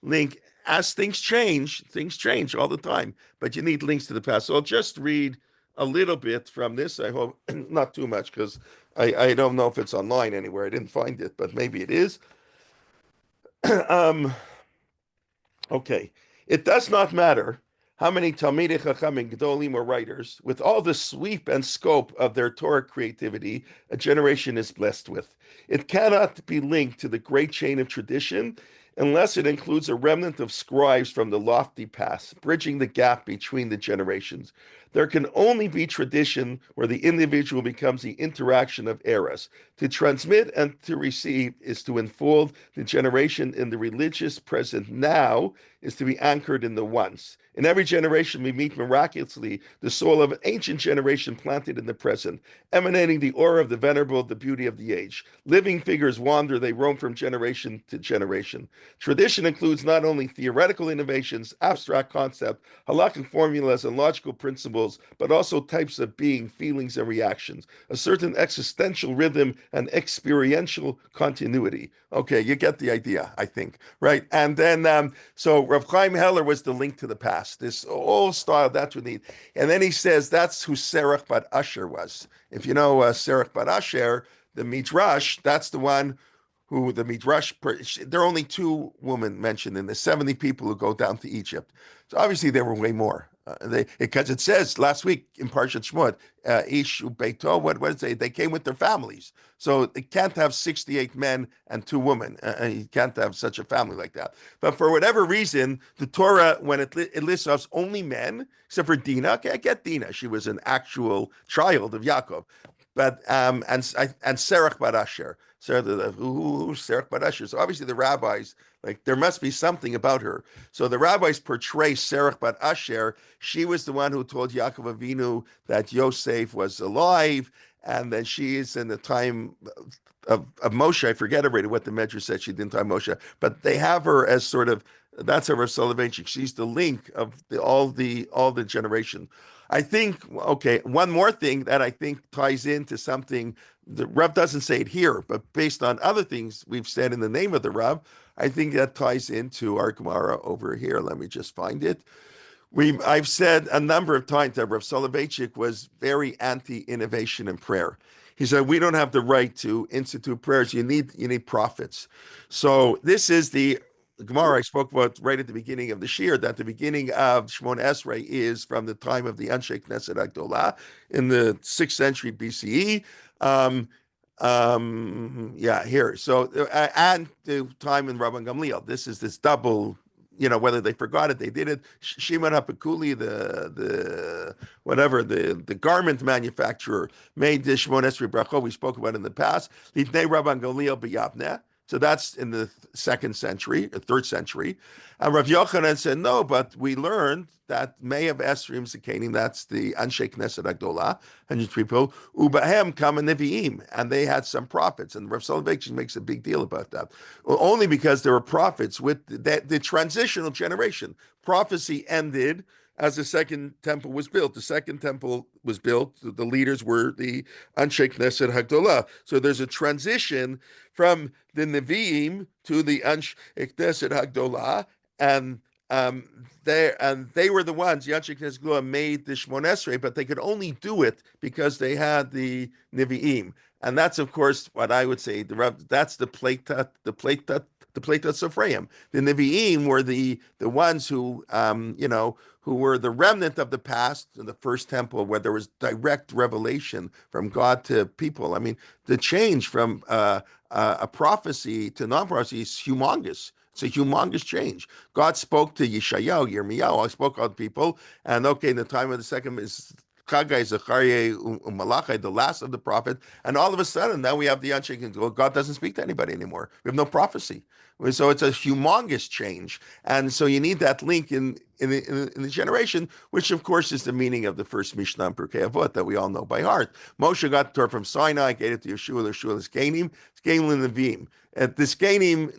link. As things change all the time, but you need links to the past. So I'll just read a little bit from this. I hope not too much because I don't know if it's online anywhere. I didn't find it, but maybe it is. um, okay. It does not matter how many Talmidei Chachamim, Gedolim, or writers, with all the sweep and scope of their Torah creativity, a generation is blessed with. It cannot be linked to the great chain of tradition unless it includes a remnant of scribes from the lofty past, bridging the gap between the generations. There can only be tradition where the individual becomes the interaction of eras. To transmit and to receive is to enfold the generation in the religious present now, is to be anchored in the once. In every generation, we meet miraculously the soul of an ancient generation planted in the present, emanating the aura of the venerable, the beauty of the age. Living figures wander, they roam from generation to generation. Tradition includes not only theoretical innovations, abstract concepts, halakhic formulas, and logical principles, but also types of being, feelings, and reactions, a certain existential rhythm and experiential continuity. Okay, you get the idea, I think, right? And then, so Rav Chaim Heller was the link to the past. This old style, that's what we need. And then he says that's who Serach Bat Asher was. If you know Serach Bat Asher, the Midrash, that's the one who the Midrash, there are only two women mentioned in the 70 people who go down to Egypt. So obviously there were way more. Because it says last week in Parshat Shmot, Ish Beito, what does it say? They came with their families. So it can't have 68 men and 2 women. You can't have such a family like that. But for whatever reason, the Torah, when it lists us only men, except for Dinah, okay, I get Dinah. She was an actual child of Yaakov. But and Serach Bar Asher. So who's Serach Bar Asher? So obviously the rabbis, like there must be something about her. So the rabbis portray Serach Bar Asher. She was the one who told Yaakov Avinu that Yosef was alive, and then she is in the time of Moshe. I forget already what the Medrash said she didn't time Moshe, but they have her as sort of that's her Soloveitchik. She's the link of all the generation. I think, okay, one more thing that I think ties into something, the Rav doesn't say it here, but based on other things we've said in the name of the Rav, I think that ties into our Gemara over here. Let me just find it. I've said a number of times that Rav Soloveitchik was very anti-innovation in prayer. He said, we don't have the right to institute prayers. You need prophets. So this is the Gemara I spoke about right at the beginning of the Shir, that the beginning of Shmon Esrei is from the time of the Anshe Knesset Agdolah in the 6th century BCE. Here. So, and the time in Rabban Gamliel. This is this double, whether they forgot it, they did it. Shimon HaPekuli, the garment manufacturer, made the Shmon Esrei Bracha we spoke about in the past. Litnei Rabban Gamliel b'Yavneh. So that's in the second century, or third century. And Rav Yochanan said, no, but we learned that May of Esrim Zakanim, that's the Anshe Knesset Agdola, 100 people, Ubahem Kama Nevi'im, and they had some prophets. And Rav Soloveitchik makes a big deal about that. Well, only because there were prophets with the transitional generation. Prophecy ended as the second temple was built. The second temple was built. The leaders were the Anshe Knesset Hagdolah. So there's a transition from the Nevi'im to the Anshe Knesset Hagdolah, and they were the ones. The Anshe Knesset Hagdolah made the Shmon Esrei, but they could only do it because they had the Nevi'im, and that's of course what I would say. That's the Pleitat, the Pleitat Ephraim. The Nevi'im were the ones who who were the remnant of the past in the first temple, where there was direct revelation from God to people. I mean, the change from a prophecy to non-prophecy is humongous. It's a humongous change. God spoke to Yeshayahu, Yirmiyahu, I spoke on people, and okay, in the time of the second is Chagai, Zechariah, Malachi, the last of the prophet, and all of a sudden now we have the unshaken. God doesn't speak to anybody anymore. We have no prophecy, so it's a humongous change, and so you need that link in the generation, which of course is the meaning of the first Mishnah in Pirkei Avot that we all know by heart. Moshe got the Torah from Sinai, gave it to Yeshua. Yeshua is Zkanim, Zkanim Nevi'im. At the Zkanim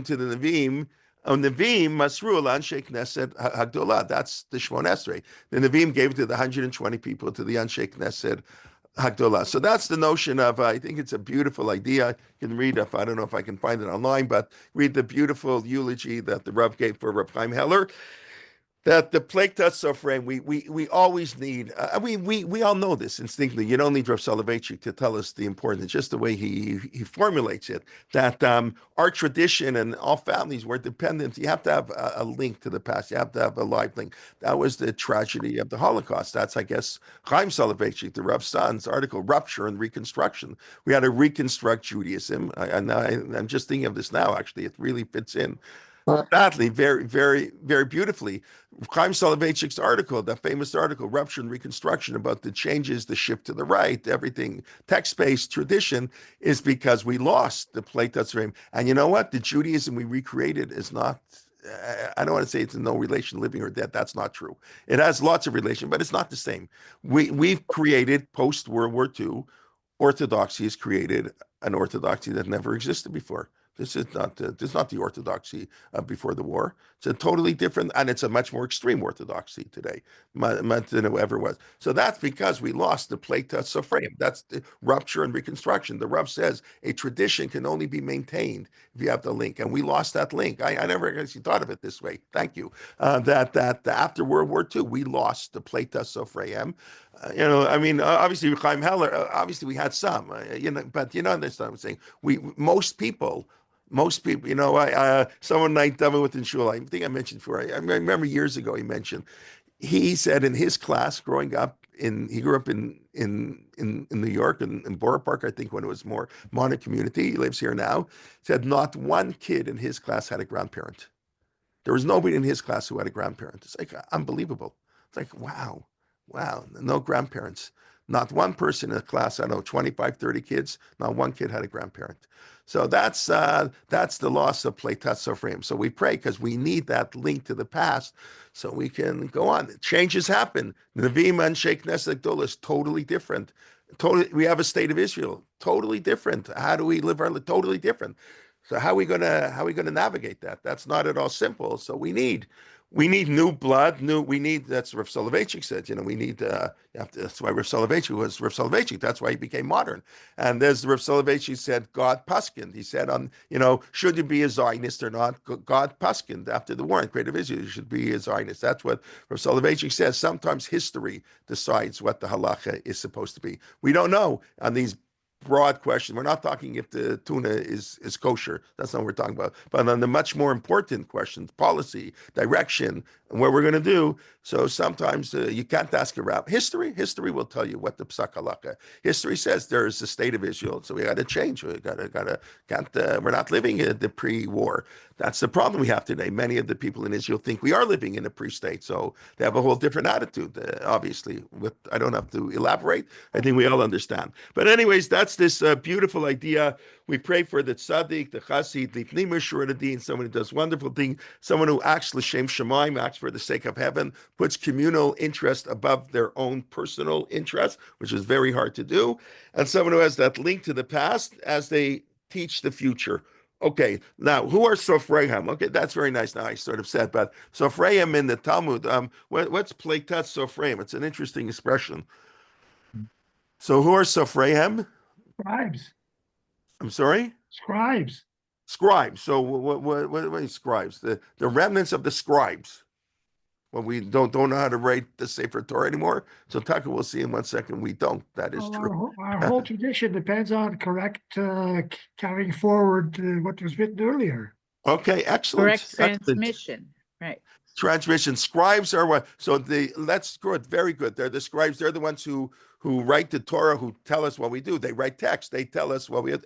to the Nevi'im. Nevi'im Masru al Anshe Knesset Hagdolah. That's the Shmon Esrei. The Nevi'im gave it to the 120 people, to the Anshe Knesset Hagdolah. So that's the notion of, I think it's a beautiful idea. You can read, I don't know if I can find it online, but read the beautiful eulogy that the Rav gave for Rav Chaim Heller. That the Pleitat Sofrim, we always need, we all know this instinctively. You don't need Rav Soloveitchik to tell us the importance, just the way he formulates it, that our tradition and all families were dependent. You have to have a link to the past. You have to have a live link. That was the tragedy of the Holocaust. That's, I guess, Chaim Soloveitchik, the Rav San's article, Rupture and Reconstruction. We had to reconstruct Judaism. I'm just thinking of this now, actually. It really fits in. Badly, very, very, very beautifully. Chaim Soloveitchik's article, that famous article, Rupture and Reconstruction, about the changes, the shift to the right, everything, text-based tradition, is because we lost the Pleitat Sofrim. And you know what? The Judaism we recreated is not, I don't want to say it's no relation, living or dead. That's not true. It has lots of relation, but it's not the same. We've created, post-World War II, orthodoxy has created an orthodoxy that never existed before. This is not the orthodoxy before the war. It's a totally different, and it's a much more extreme orthodoxy today than it ever was. So that's because we lost the Pleitat Sofrim. That's the rupture and reconstruction. The Rav says a tradition can only be maintained if you have the link, and we lost that link. I never actually thought of it this way. Thank you. That after World War II, we lost the Pleitat Sofrim. I mean, obviously, Chaim Heller, obviously we had some, but that's what I'm saying. Most people, someone I dealt with in shul, I think I mentioned before, I remember years ago he said in his class growing up, he grew up in New York, in Borough Park, I think, when it was more modern community. He lives here now. Said not one kid in his class had a grandparent. There was nobody in his class who had a grandparent. It's like unbelievable. It's like, wow, no grandparents. Not one person in the class, I don't know, 25, 30 kids, not one kid had a grandparent. So that's the loss of Pleitat Sofrim. So we pray because we need that link to the past so we can go on. Changes happen. Nevi'im and Sheikh Knesset Gdolah is totally different. We have a state of Israel, totally different. How do we live our life? Totally different. So how are we gonna navigate that? That's not at all simple. So we need new blood. That's what Rav Soloveitchik said. We need. That's why Rav Soloveitchik was Rav Soloveitchik. That's why he became modern. And as Rav Soloveitchik said, God paskined. He said, should you be a Zionist or not? God paskined after the war in Great of Israel. You should be a Zionist. That's what Rav Soloveitchik says. Sometimes history decides what the halacha is supposed to be. We don't know on these broad question. We're not talking if the tuna is kosher. That's not what we're talking about. But on the much more important questions, policy, direction, and what we're going to do. So sometimes you can't ask about history. History will tell you what the psak halakha. History says there is a state of Israel, so we got to change. We're not living in the pre-war. That's the problem we have today. Many of the people in Israel think we are living in a pre-state, so they have a whole different attitude. Obviously, I don't have to elaborate. I think we all understand. But anyways, that's that's this beautiful idea. We pray for the tzaddik, the chassid, lifnim shur, someone who does wonderful things, someone who acts l'shem shemaim, acts for the sake of heaven, puts communal interest above their own personal interest, which is very hard to do, and someone who has that link to the past as they teach the future. Okay, now who are Sofreim? Okay, that's very nice. Now I sort of said, but Sofreim in the Talmud, what's Pleitat Sofreim? It's an interesting expression. So who are Sofreim? Scribes. I'm sorry? Scribes. Scribes. So what are scribes? The remnants of the scribes. When we don't know how to write the Sefer Torah anymore. So Taka, we'll see in 1 second. We don't. That is true. Our whole tradition depends on correct carrying forward what was written earlier. Okay, excellent. Correct transmission. Right. Transmission. Scribes are what? So that's good. Very good. They're the scribes. They're the ones who write the Torah, who tell us what we do. They write text. They tell us what we have,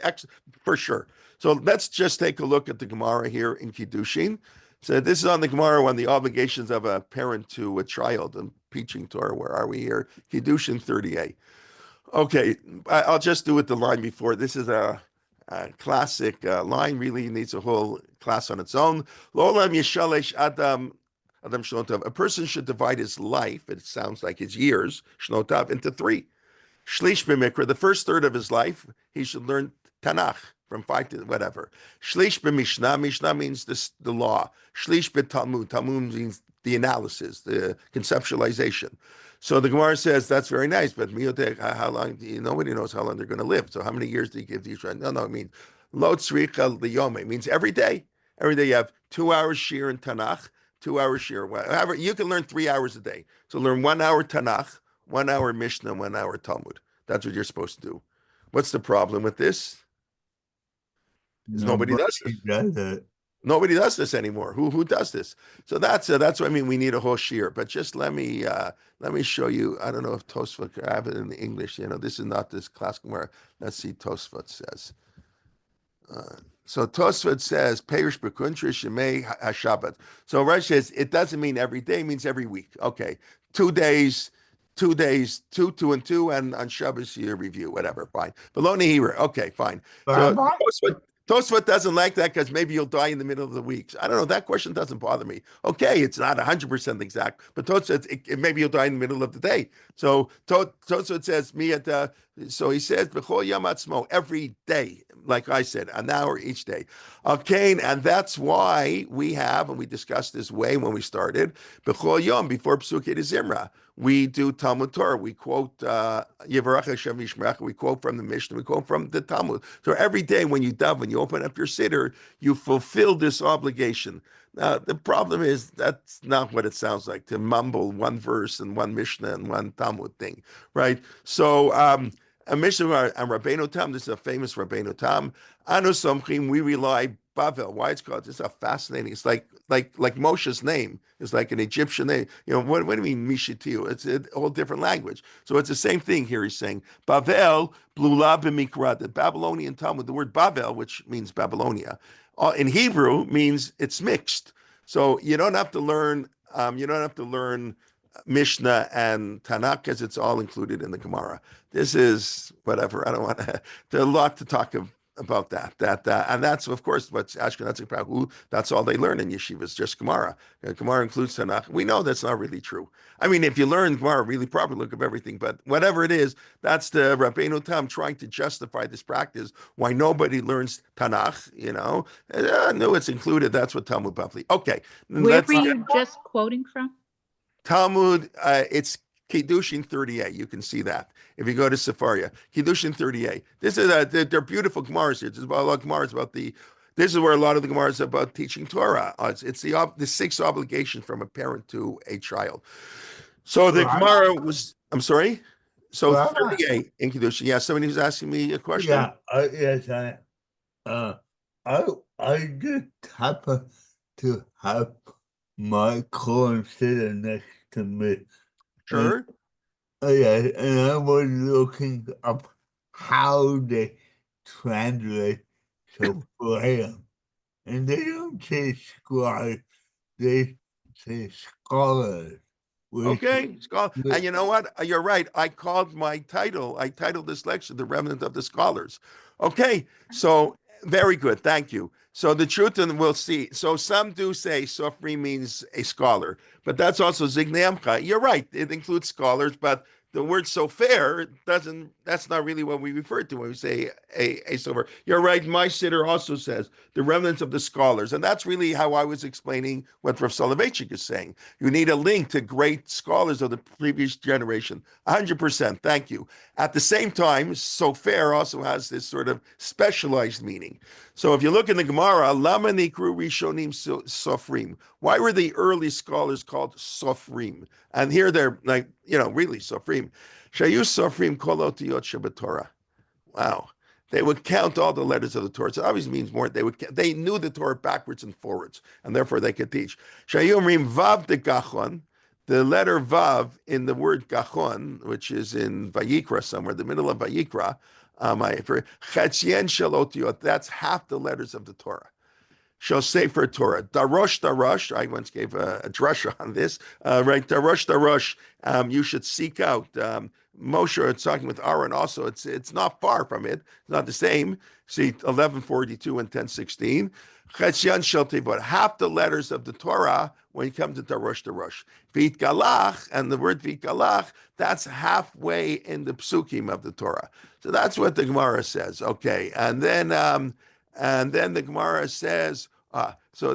for sure. So let's just take a look at the Gemara here in Kiddushin. So this is on the Gemara on the obligations of a parent to a child and teaching Torah. Where are we here? Kiddushin 38. Okay, I'll just do it the line before. This is a classic line, really needs a whole class on its own. L'olam yishalesh adam shnotav. A person should divide his life, it sounds like his years, shnotav, into 3. Shlish b'mikra, the first third of his life, he should learn Tanakh, from 5 to whatever. Shlish b'mishnah, mishnah means the law. Shlish b'talmud, talmud means the analysis, the conceptualization. So the Gemara says that's very nice, but how long? Nobody knows how long they're going to live. So how many years do you give these? No, it means lo tzricha liyome. It means every day. Every day you have 2 hours shir in Tanakh, 2 hours shir. However, you can learn 3 hours a day. So learn 1 hour Tanakh, 1 hour Mishnah, 1 hour Talmud. That's what you're supposed to do. What's the problem with this? Nobody does this. Nobody does this anymore. Who does this? So that's what I mean. We need a whole shir. But just let me show you. I don't know if Tosfot, I have it in English. This is not this classical Gemara. Let's see. Tosfot says. So Tosfot says Perish Bekuntri Shemei HaShabbat. So Rashi says it doesn't mean every day. It means every week. Okay, 2 days. 2 days, 2, 2, and 2, and on Shabbos you review, whatever, fine. Below Nehira, okay, fine. So Tosfot doesn't like that because maybe you'll die in the middle of the week. I don't know, that question doesn't bother me. Okay, it's not 100% exact, but Tosfot, maybe you'll die in the middle of the day. So Tosfot says, so he says, B'chol yom atzmo, every day, like I said, an hour each day. Okay, and that's why we have, and we discussed this way when we started, B'chol yom, before Psukei de Zimra, we do Talmud Torah. We quote Yevarach Hashem Yishmerach. We quote from the Mishnah. We quote from the Talmud. So every day when you daven, when you open up your Siddur, you fulfill this obligation. Now, the problem is that's not what it sounds like, to mumble one verse and one Mishnah and one Talmud thing, right? So a Mishnah and Rabbeinu Tam, this is a famous Rabbeinu Tam. Anu Somchim, we rely Bavel. Why it's called? It's a fascinating. It's like Moshe's name is like an Egyptian name. What do you mean Mishitiu? It's a whole different language. So it's the same thing here. He's saying Bavel blula b'mikra. The Babylonian Talmud, the word Babel, which means Babylonia, in Hebrew means it's mixed. So you don't have to learn. Mishnah and Tanakh because it's all included in the Gemara. This is whatever. I don't want to. There's a lot to talk about that. And that's of course what Ashkenazi Prahu. That's all they learn in yeshivas, just Gemara. Gemara includes Tanakh. We know that's not really true. I mean, if you learn Gemara really properly, look at everything. But whatever it is, that's the Rabbeinu Tam trying to justify this practice. Why nobody learns Tanakh? No, it's included. That's what Talmud Bavli. Okay, Where were you just quoting from? Talmud, it's Kiddushin 38. You can see that if you go to Sefaria. Kiddushin 38. This is they're beautiful Gemaras here. There's about a lot of Gemaras about the. This is where a lot of the Gemaras about teaching Torah. It's the 6th obligation from a parent to a child. So the Gemara was. I'm sorry. So 38 in Kiddushin. Yeah, somebody was asking me a question. Yeah. Yes. I just happen to have my consider next to me. Sure. And I was looking up how they translate Sophia. And they don't say scribe, they say scholars. Okay, we- and you know what? You're right. I titled this lecture "The Remnant of the Scholars." Okay, so very good. Thank you. So the truth, and we'll see. So some do say Sofri means a scholar, but that's also Zigneamcha. You're right. It includes scholars, but the word sofer doesn't. That's not really what we refer to when we say a sofer. You're right. My Siddur also says the remnants of the scholars, and that's really how I was explaining what Rav Soloveitchik is saying. You need a link to great scholars of the previous generation. 100%. Thank you. At the same time, sofer also has this sort of specialized meaning. So if you look in the Gemara, Lama Nikru Rishonim Sofrim. Why were the early scholars called Sofrim? And here they're like, really Sofrim. Shayu Sofrim Kolotiyot Shabbatorah. Wow. They would count all the letters of the Torah. So it obviously means more. They knew the Torah backwards and forwards, and therefore they could teach. Shayumrim Vav de Gachon, the letter Vav in the word Gachon, which is in Vayikra somewhere, the middle of Vayikra, for Chatzien Shalotiot, that's half the letters of the Torah. Shall Sefer Torah. Darosh. I once gave a drasha on this. Right, Darosh. You should seek out. Moshe, it's talking with Aaron also. It's not far from it. It's not the same. See, 1142 and 1016. Chetzian Shel Tevot. Half the letters of the Torah when you come to Darosh. Vit Galach, and the word Vit Galach, that's halfway in the psukim of the Torah. So that's what the Gemara says. Okay, and then the Gemara says,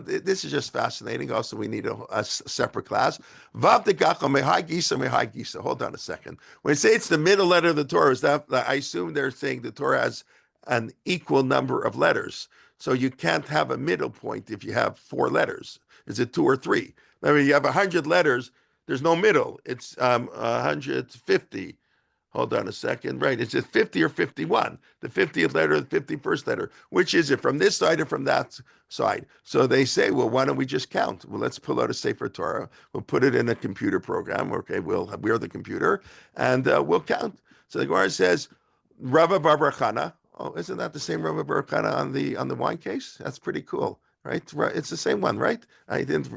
this is just fascinating. Also, we need a separate class. Vav de Gacha mehai gisa. Hold on a second. When they say it's the middle letter of the Torah, is that I assume they're saying the Torah has an equal number of letters. So you can't have a middle point if you have 4 letters. Is it 2 or 3? I mean, you have 100 letters. There's no middle. It's 150. Hold on a second. Right. Is it 50 or 51? The 50th letter, the 51st letter. Which is it, from this side or from that side? So they say, well, why don't we just count? Well, let's pull out a Sefer Torah. We'll put it in a computer program. Okay, we're the computer, and we'll count. So the Gemara says, Rabba Bar Chana. Oh, isn't that the same Rabba Bar Chana on the wine case? That's pretty cool. Right, it's the same one, right? I didn't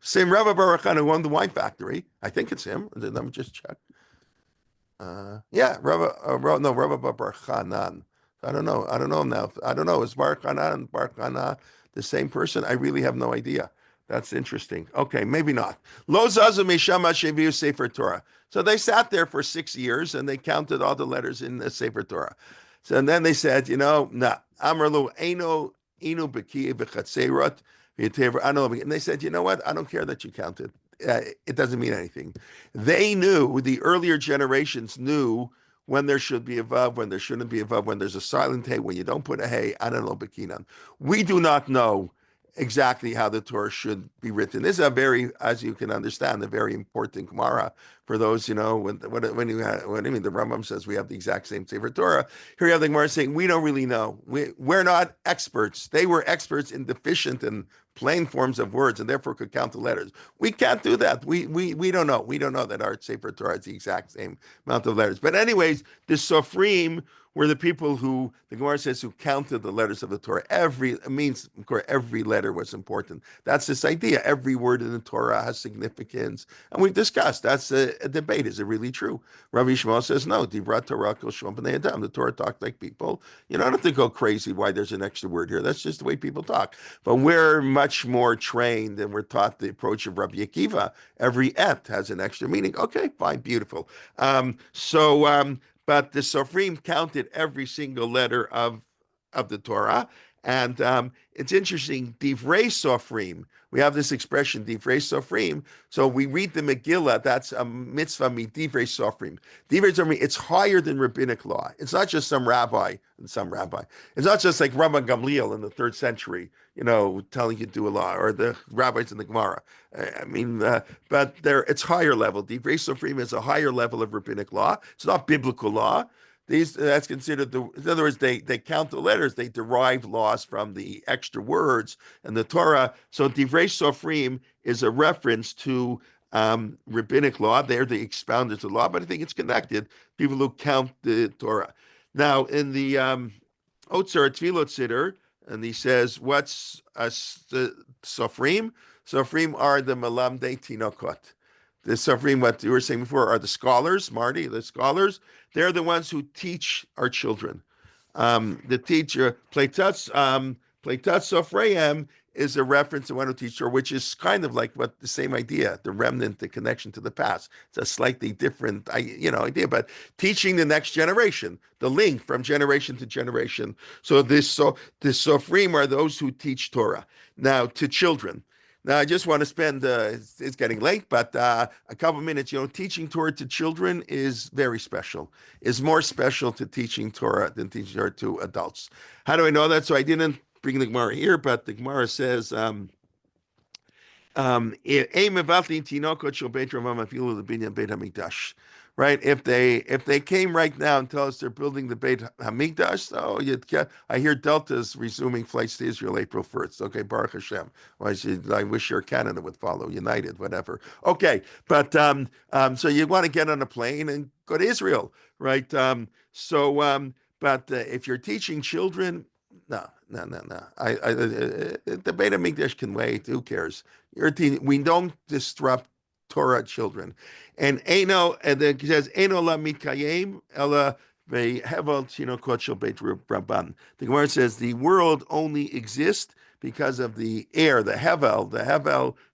same Rabba Bar Chana who owned the wine factory. I think it's him. Let me just check. Rabba Bar Chanan. I don't know now. I don't know. Is Bar Chanan and Bar Chana the same person? I really have no idea. That's interesting. Okay, maybe not. Lo zazu mishama sheviu Sefer Torah. So they sat there for 6 years and they counted all the letters in the Sefer Torah. So and then they said, Amrlu Eino Inu Beki V'Chatzerot V'Yetever. And they said, you know what? I don't care that you counted. It doesn't mean anything. They knew, the earlier generations knew when there should be a vav, when there shouldn't be a vav, when there's a silent hey, when you don't put a hey. I don't know, bekinan. We do not know exactly how the Torah should be written. This is a very, as you can understand, a very important Gemara for those, when the Rambam says we have the exact same Sefer Torah. Here you have the Gemara saying we don't really know. We're not experts. They were experts in deficient and plain forms of words, and therefore could count the letters. We can't do that. We don't know. We don't know that our Sefer Torah is the exact same amount of letters. But anyways, the Sofrim were the people who, the Gemara says, who counted the letters of the Torah. Every letter was important. That's this idea. Every word in the Torah has significance. And we've discussed, that's a debate. Is it really true? Rabbi Shmuel says, no, Dibrat Torah kol shom b'nei adam. The Torah talked like people. You don't have to go crazy why there's an extra word here. That's just the way people talk. But we're much more trained and we're taught the approach of Rabbi Akiva. Every et has an extra meaning. Okay, fine, beautiful. But the Sofrim counted every single letter of the Torah. And it's interesting, Divrei Sofrim, we have this expression, Divrei Sofrim. So we read the Megillah, that's a mitzvah, Divrei Sofrim. Divrei Sofrim, it's higher than rabbinic law. It's not just some rabbi. It's not just like Rabban Gamliel in the 3rd century, telling you to do a law, or the rabbis in the Gemara. But it's higher level. Divrei Sofrim is a higher level of rabbinic law. It's not biblical law. That's considered in other words, they count the letters, they derive laws from the extra words and the Torah. So Divrei Sofrim is a reference to rabbinic law. They're the expounders of law, but I think it's connected. People who count the Torah. Now, in the Otzar Tefillot Siddur, and he says, what's the Sofrim? Sofrim are the Malamdei Tinokot. the Sofrim, what you were saying before, are the scholars, Marty, the scholars. They're the ones who teach our children. The teacher, Pleitat Sofreim, is a reference to one who teaches Torah, which is kind of like what the same idea, the remnant, the connection to the past. It's a slightly different, idea, but teaching the next generation, the link from generation to generation. So the Sofrim are those who teach Torah. Now, to children. Now, I just want to spend, it's getting late, but a couple minutes, teaching Torah to children is very special. It's more special to teaching Torah than teaching Torah to adults. How do I know that? So I didn't bring the Gemara here, but the Gemara says, right? If they came right now and tell us they're building the Beit Hamikdash, I hear Delta's resuming flights to Israel April 1st. Okay, Baruch Hashem. I wish your Canada would follow, United, whatever. Okay, but so you want to get on a plane and go to Israel, right? But if you're teaching children, no. The Beit Hamikdash can wait. Who cares? We don't disrupt Torah children. And it says, Eino la mitkayem ela vehevel tinokot shel Beit Rabban. The Gemara says the world only exists because of the air, the hevel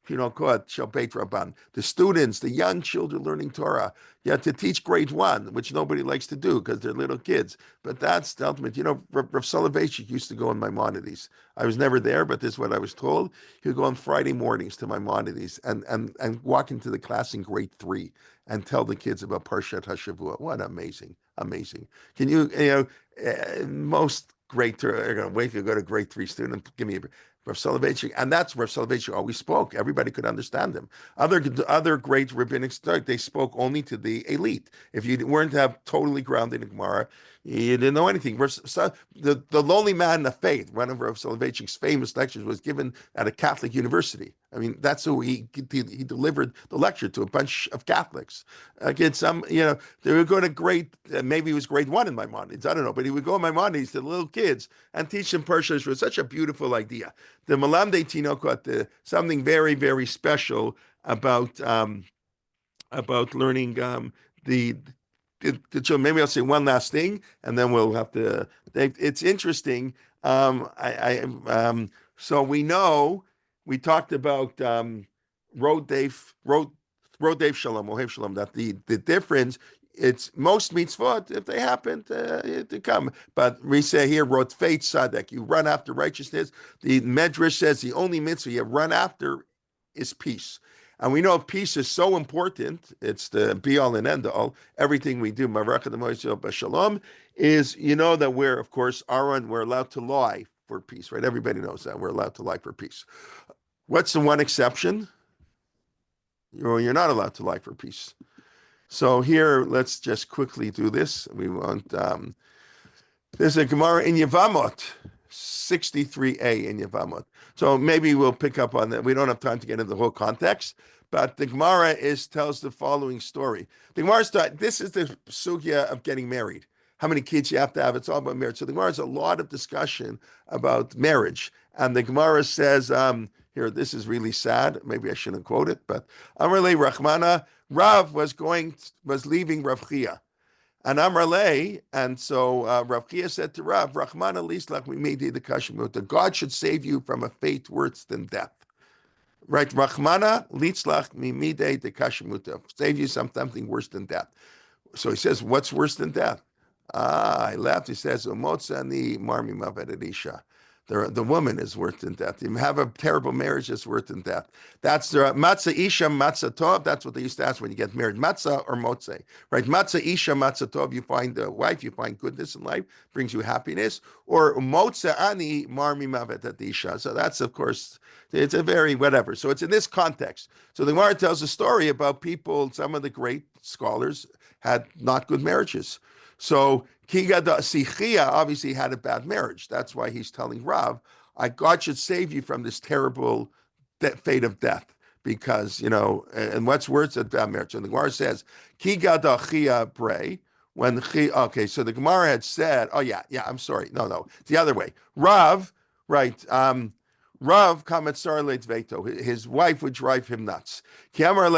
tinokot shel Beit Rabban. The students, the young children learning Torah. You have to teach grade 1, which nobody likes to do because they're little kids. But that's the ultimate. Rav Soloveitchik used to go on Maimonides. I was never there, but this is what I was told. He would go on Friday mornings to Maimonides and walk into the class in grade 3 and tell the kids about Parshat HaShavua. What amazing. Can most grade 3 are going to wait to go to grade 3 student, give me Rav Soloveitchik, and that's Rav Soloveitchik always spoke. Everybody could understand him. Other great rabbinic studies, they spoke only to the elite. If you weren't totally grounded in Gemara, you didn't know anything. The Lonely Man of Faith, one of Rav Soloveitchik's famous lectures, was given at a Catholic university. I mean, that's who he delivered the lecture to, a bunch of Catholics. Again, they would go to maybe it was grade 1 in Maimonides, I don't know, but he would go in Maimonides to the little kids and teach them Parsha. Was such a beautiful idea. The Malamde Tinokot, something very, very special about learning the children. Maybe I'll say one last thing, and then we'll have to. It's interesting. So we know we talked about Rodev Shalom, Ohev Shalom. That the difference. It's most mitzvot if they happen to come, but we say here Rotfeit Sadek. You run after righteousness. The Medrash says the only mitzvah you run after is peace. And we know peace is so important. It's the be all and end all. Everything we do, Shalom, is that we're, of course, we're allowed to lie for peace, right? Everybody knows that. We're allowed to lie for peace. What's the one exception? You're not allowed to lie for peace. So here, let's just quickly do this. We want, there's a Gemara in Yevamot, 63a in Yevamot. So maybe we'll pick up on that. We don't have time to get into the whole context, but the Gemara tells the following story. The Gemara this is the sugya of getting married. How many kids you have to have, it's all about marriage. So the Gemara has a lot of discussion about marriage. And the Gemara says, here, this is really sad. Maybe I shouldn't quote it, but Amrle Rachmana, Rav was leaving Rav Chia. And Amrle, and so Rav Chia said to Rav, Rachmana lislach mimidi the kashimuta. God should save you from a fate worse than death. Right? Rachmana lislach mimidi the kashimuta. Save you something worse than death. So he says, what's worse than death? I laughed. He says, Umotzani marmi mavedadisha. The woman is worse than death. You have a terrible marriage, it's worse than death. That's the matzah isha, matzah tov. That's what they used to ask when you get married. Matzah or motze, right? Matzah isha, matzah tov. You find a wife, you find goodness in life, brings you happiness. Or motze ani marmi mavet isha. So that's, of course, it's a very whatever. So it's in this context. So the Gemara tells a story about people, some of the great scholars had not good marriages. So Kigada Sichia obviously had a bad marriage. That's why he's telling Rav, God should save you from this terrible fate of death. Because, and what's worse than bad marriage? And the Gemara says, Kigada Chia Bray, okay, so the Gemara had said, I'm sorry. No, it's the other way. Rav, right, Rav Kamatsar Veto. His wife would drive him nuts. I saw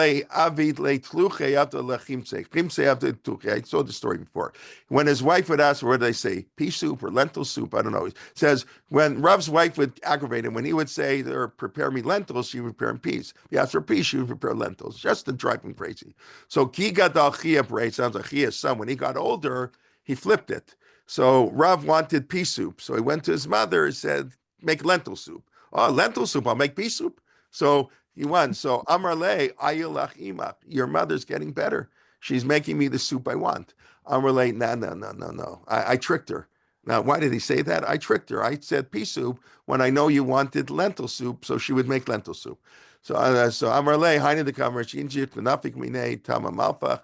the story before. When his wife would ask, what did they say? Pea soup or lentil soup? I don't know. It says when Rav's wife would aggravate him, when he would say, prepare me lentils, she would prepare him peas. He asked for peas, she would prepare lentils, just to drive him crazy. So Ki Gadal Chia Brei sounds like Chia's son. When he got older, he flipped it. So Rav wanted pea soup. So he went to his mother and said, make lentil soup. Oh, lentil soup, I'll make pea soup. So he won. So Amar Le, Ayilach Imak, your mother's getting better. She's making me the soup I want. Amar Le, no. I tricked her. Now, why did he say that? I tricked her. I said pea soup when I know you wanted lentil soup, so she would make lentil soup. So Amar Le, Haini the Kamar, Shinjit, Menafik Mine, Tama Malpach,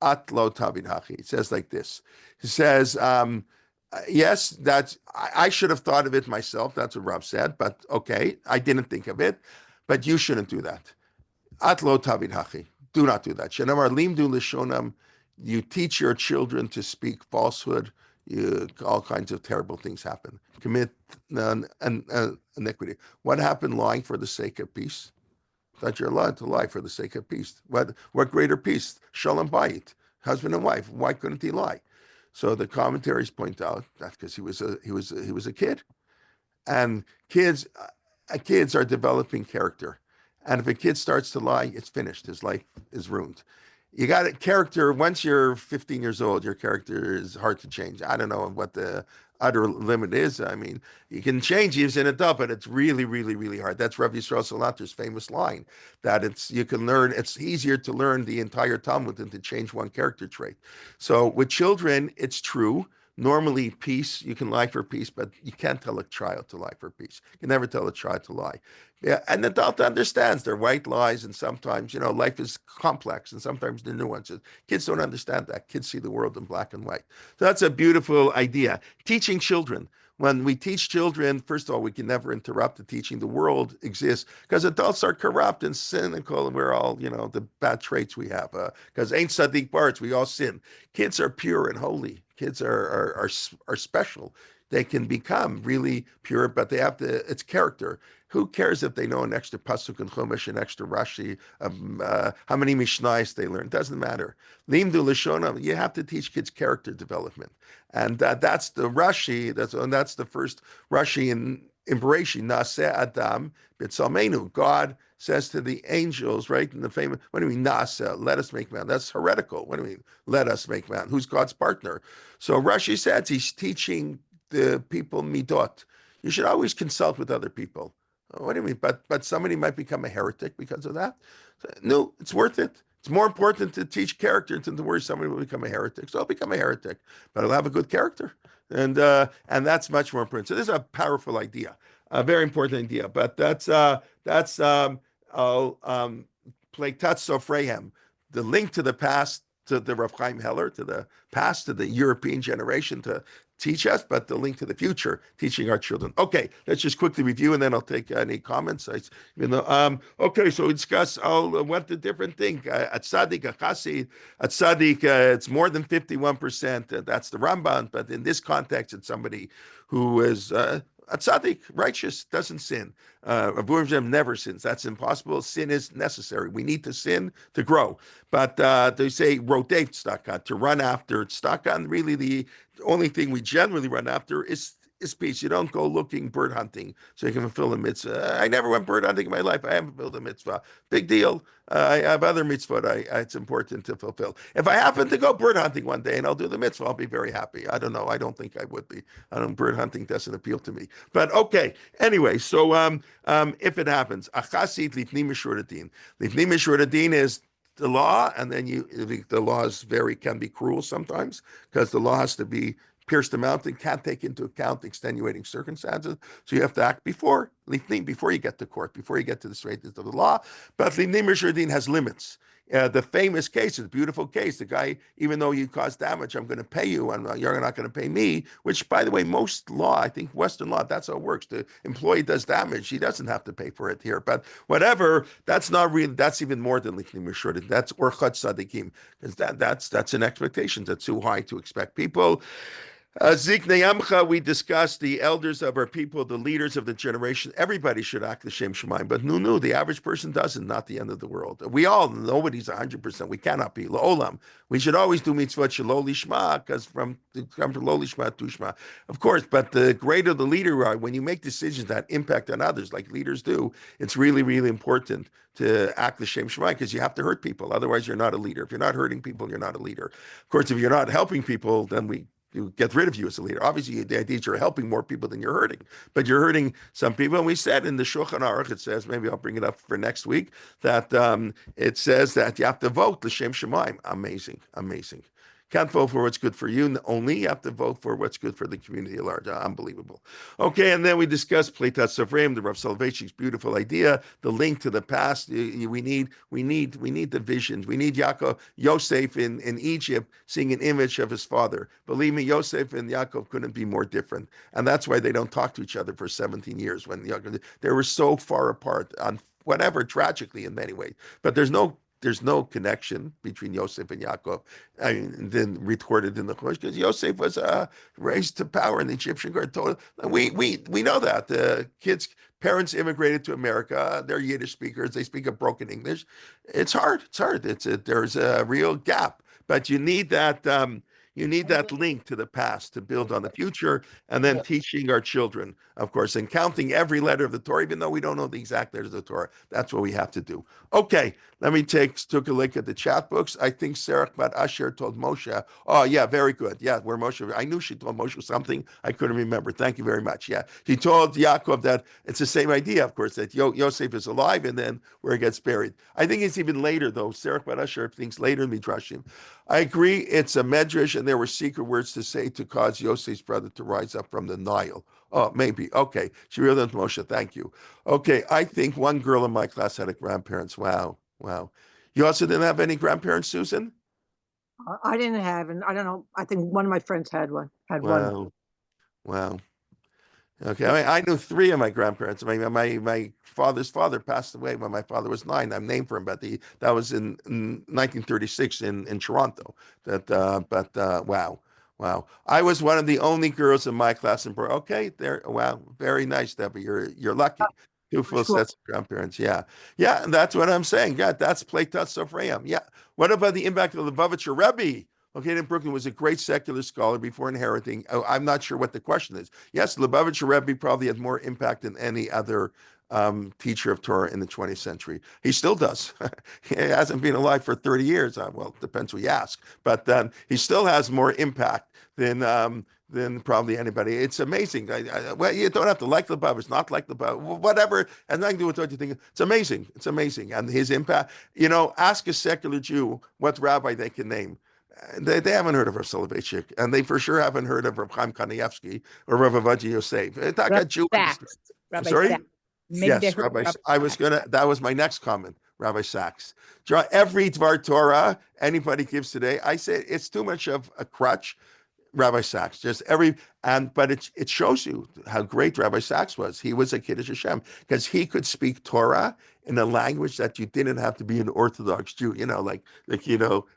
At Lo Tabin Hachi. It says like this. He says, yes, I should have thought of it myself. That's what Rav said, but okay, I didn't think of it. But you shouldn't do that. At lo tavid hachi. Do not do that. Shenamar limdu lishonam. You teach your children to speak falsehood. All kinds of terrible things happen. Commit iniquity. What happened lying for the sake of peace? That you're allowed to lie for the sake of peace. What greater peace? Shalom bayit. Husband and wife. Why couldn't he lie? So the commentaries point out that because he was a kid, and kids are developing character, and if a kid starts to lie, it's finished. His life is ruined. You got a character. Once you're 15 years old, your character is hard to change. I don't know what the utter limit is. I mean, you can change as an adult, but it's really, really, really hard. That's Rav Yisrael Salanter's famous line that it's easier to learn the entire Talmud than to change one character trait. So with children, it's true. Normally, peace, you can lie for peace, but you can't tell a child to lie for peace. You can never tell a child to lie. Yeah, an adult understands they're white lies, and sometimes, life is complex, and sometimes there are nuances. Kids don't understand that. Kids see the world in black and white. So that's a beautiful idea. Teaching children. When we teach children, first of all, we can never interrupt the teaching. The world exists because adults are corrupt and cynical, and we're all, the bad traits we have. Because ain't tzaddik barts, we all sin. Kids are pure and holy. Kids are special. They can become really pure, but they have to. It's character. Who cares if they know an extra pasuk and chumash, an extra Rashi, how many mishnayos they learn? Doesn't matter. Limdu l'shonam. You have to teach kids character development, and that's the Rashi. That's the first Rashi in Bereshit. Naseh Adam b'tzalmenu. God says to the angels, right? In the famous, what do you mean, Nasa? Let us make man. That's heretical. What do you mean, let us make man? Who's God's partner? So Rashi says he's teaching the people midot. You should always consult with other people. What do you mean? But somebody might become a heretic because of that. No, it's worth it. It's more important to teach character than to worry somebody will become a heretic. So I'll become a heretic, but I'll have a good character, and that's much more important. So this is a powerful idea, a very important idea. But that's Plektat Sofrehem, the link to the past, to the Rav Chaim Heller, to the past, to the European generation, to teach us, but the link to the future, teaching our children. Okay, let's just quickly review, and then I'll take any comments. Okay, so we discuss what the different thing. At Tzaddik, a Chassid, at Tzaddik, it's more than 51%. That's the Ramban, but in this context, it's somebody who is a tzaddik, righteous, doesn't sin. Avurim Shem never sins. That's impossible. Sin is necessary. We need to sin to grow. But they say rodef tzedakah, to run after tzedakah, and really the only thing we generally run after is peace. You don't go looking bird hunting so you can fulfill a mitzvah. I never went bird hunting in my life. I haven't fulfilled a mitzvah. Big deal. I have other mitzvot it's important to fulfill. If I happen to go bird hunting one day and I'll do the mitzvah, I'll be very happy. I don't know. I don't think I would be. Bird hunting doesn't appeal to me. But okay. Anyway, so if it happens, achasit lifnim mishur Lifnim mishur is the law, and then the law can be cruel sometimes because the law has to be pierced the mountain, can't take into account extenuating circumstances. So you have to act before you get to court, before you get to the straightness of the law. But Lifnim Mishur Din has limits. The famous case, the beautiful case, the guy, even though you caused damage, I'm going to pay you, and you're not going to pay me, which, by the way, most law, I think Western law, that's how it works. The employee does damage. He doesn't have to pay for it here. But whatever, that's not really, that's even more than Lifnim Mishur Din. That's Orchat Tzadikim, because that's an expectation. That's too high to expect people. Ziknei Amcha, we discussed the elders of our people, the leaders of the generation. Everybody should act L'Shem Shemaim, but no, the average person doesn't. Not the end of the world. We all, nobody's 100%. We cannot be La'olam. We should always do mitzvot shelo lishma, because from lo lishma to shma, of course. But the greater the leader you are, when you make decisions that impact on others, like leaders do, it's really, really important to act L'Shem Shemaim, because you have to hurt people. Otherwise, you're not a leader. If you're not hurting people, you're not a leader. Of course, if you're not helping people, then you get rid of you as a leader. Obviously, the idea is you're helping more people than you're hurting, but you're hurting some people. And we said in the Shulchan Aruch, it says, maybe I'll bring it up for next week, that it says that you have to vote L'Shem Shemaim. Amazing, amazing. Can't vote for what's good for you only. You have to vote for what's good for the community at large. Unbelievable. Okay, and then we discussed Pleitat Sofrim, the Rav Soloveitchik's beautiful idea, the link to the past. We need the visions. We need Yaakov, Yosef in Egypt, seeing an image of his father. Believe me, Yosef and Yaakov couldn't be more different, and that's why they don't talk to each other for 17 years. When they were so far apart on whatever, tragically in many ways. But there's no connection between Yosef and Yaakov. I mean, then recorded in the Chumash, because Yosef was raised to power in the Egyptian court. We know that the parents immigrated to America. They're Yiddish speakers. They speak a broken English. It's hard. There's a real gap. But you need that. You need that link to the past to build on the future, and then teaching our children, of course, and counting every letter of the Torah, even though we don't know the exact letters of the Torah. That's what we have to do. Okay, let me took a look at the chat books. I think Serach Bat Asher told Moshe. Oh, yeah, very good. Yeah, where Moshe, I knew she told Moshe something. I couldn't remember. Thank you very much. Yeah, he told Yaakov that it's the same idea, of course, that Yosef is alive and then where he gets buried. I think it's even later, though. Serach Bat Asher thinks later in Midrashim. I agree, it's a medrash, and there were secret words to say to cause Yosef's brother to rise up from the Nile. Oh, maybe. Okay. Shiril and Moshe, thank you. Okay, I think one girl in my class had a grandparents. Wow. You also didn't have any grandparents, Susan? I didn't have, and I don't know. I think one of my friends had one. Wow. Okay, I knew three of my grandparents. My father's father passed away when my father was 9. I'm named for him, but that was in 1936 in Toronto. Wow. I was one of the only girls in my class in Brooklyn. Okay, there. Wow, very nice, Debbie. You're lucky. 2 full sets of grandparents. Yeah, and that's what I'm saying. Yeah, that's Pleitat Sofreim. Yeah. What about the impact of the Lubavitcher Rebbe? Located in Brooklyn, was a great secular scholar before inheriting. I'm not sure what the question is. Yes, Lubavitcher Rebbe probably had more impact than any other teacher of Torah in the 20th century. He still does. He hasn't been alive for 30 years. Well, it depends who you ask. But he still has more impact than probably anybody. It's amazing. Well, you don't have to like Lubavitch, not like Lubavitch, whatever. And nothing to do with what you think. It's amazing. And his impact, ask a secular Jew what rabbi they can name. They haven't heard of Rav Soloveitchik, and they for sure haven't heard of Rav Chaim Kanievsky or Rav Avadia Yosef. Sorry? Yes, Rabbi. That was my next comment, Rabbi Sachs. Every Dvar Torah anybody gives today, I say it's too much of a crutch. Rabbi Sachs, but it shows you how great Rabbi Sachs was. He was a Kiddush Hashem because he could speak Torah in a language that you didn't have to be an Orthodox Jew.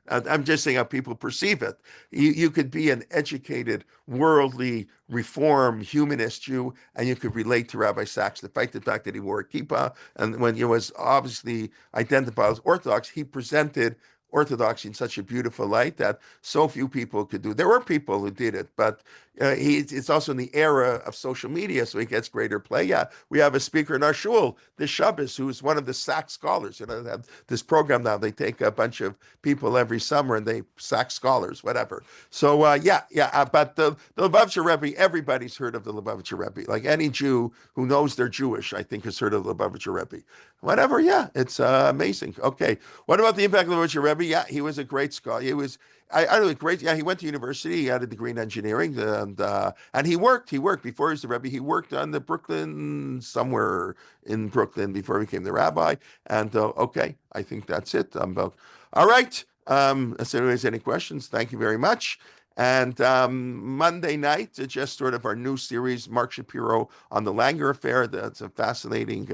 I'm just saying how people perceive it. You could be an educated, worldly, reform, humanist Jew, and you could relate to Rabbi Sachs, despite the fact that he wore a kippah, and when he was obviously identified as Orthodox, he presented Orthodoxy in such a beautiful light that so few people could do. There were people who did it, but it's also in the era of social media, so he gets greater play. Yeah, we have a speaker in our shul, this Shabbos, who's one of the SAC scholars. They have this program now. They take a bunch of people every summer and they SAC scholars, whatever. So but the Lubavitcher Rebbe, everybody's heard of the Lubavitcher Rebbe. Like any Jew who knows they're Jewish, I think has heard of the Lubavitcher Rebbe. Whatever, yeah, it's amazing. Okay, what about the impact of the Lubavitcher Rebbe? Yeah, he was a great scholar. He was, I don't know, great. Yeah, he went to university. He had a degree in engineering, and he worked before he was the Rebbe. He worked on the Brooklyn, somewhere in Brooklyn before he became the rabbi. And okay, I think that's it. All right. If there's any questions, thank you very much. And Monday night, just sort of our new series, Mark Shapiro on the Langer affair. That's a fascinating,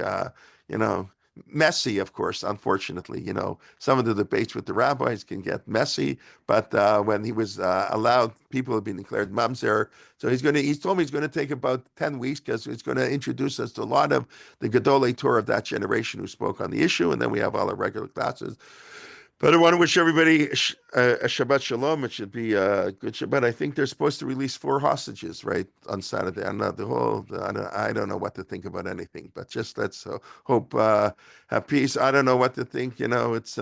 messy, of course, unfortunately. Some of the debates with the rabbis can get messy, but when he was allowed, people have been declared mamzer. So he's told me he's going to take about 10 weeks because he's going to introduce us to a lot of the Gedolei Torah of that generation who spoke on the issue, and then we have all our regular classes. But I want to wish everybody a Shabbat Shalom. It should be a good Shabbat. I think they're supposed to release 4 hostages, right, on Saturday. I don't know what to think about anything, but just let's hope have peace. I don't know what to think. It's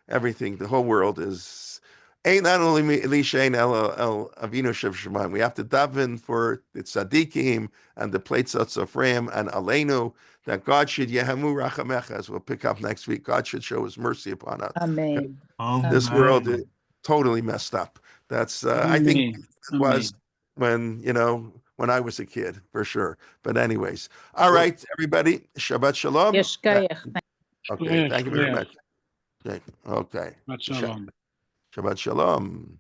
everything. The whole world is ain't not only Elisha El Avinu Shev Shemaim. We have to daven for the Tzadikim and the Pleitzot Ephraim and Aleinu, that God should Yehamu Rachamecha, as we'll pick up next week. God should show His mercy upon us. Amen. This world is totally messed up. That's I think it was when I was a kid, for sure. But anyways, all right, everybody, Shabbat Shalom. Yeshkayach. Okay, thank you very much. Okay. Shabbat Shalom. Shabbat Shalom.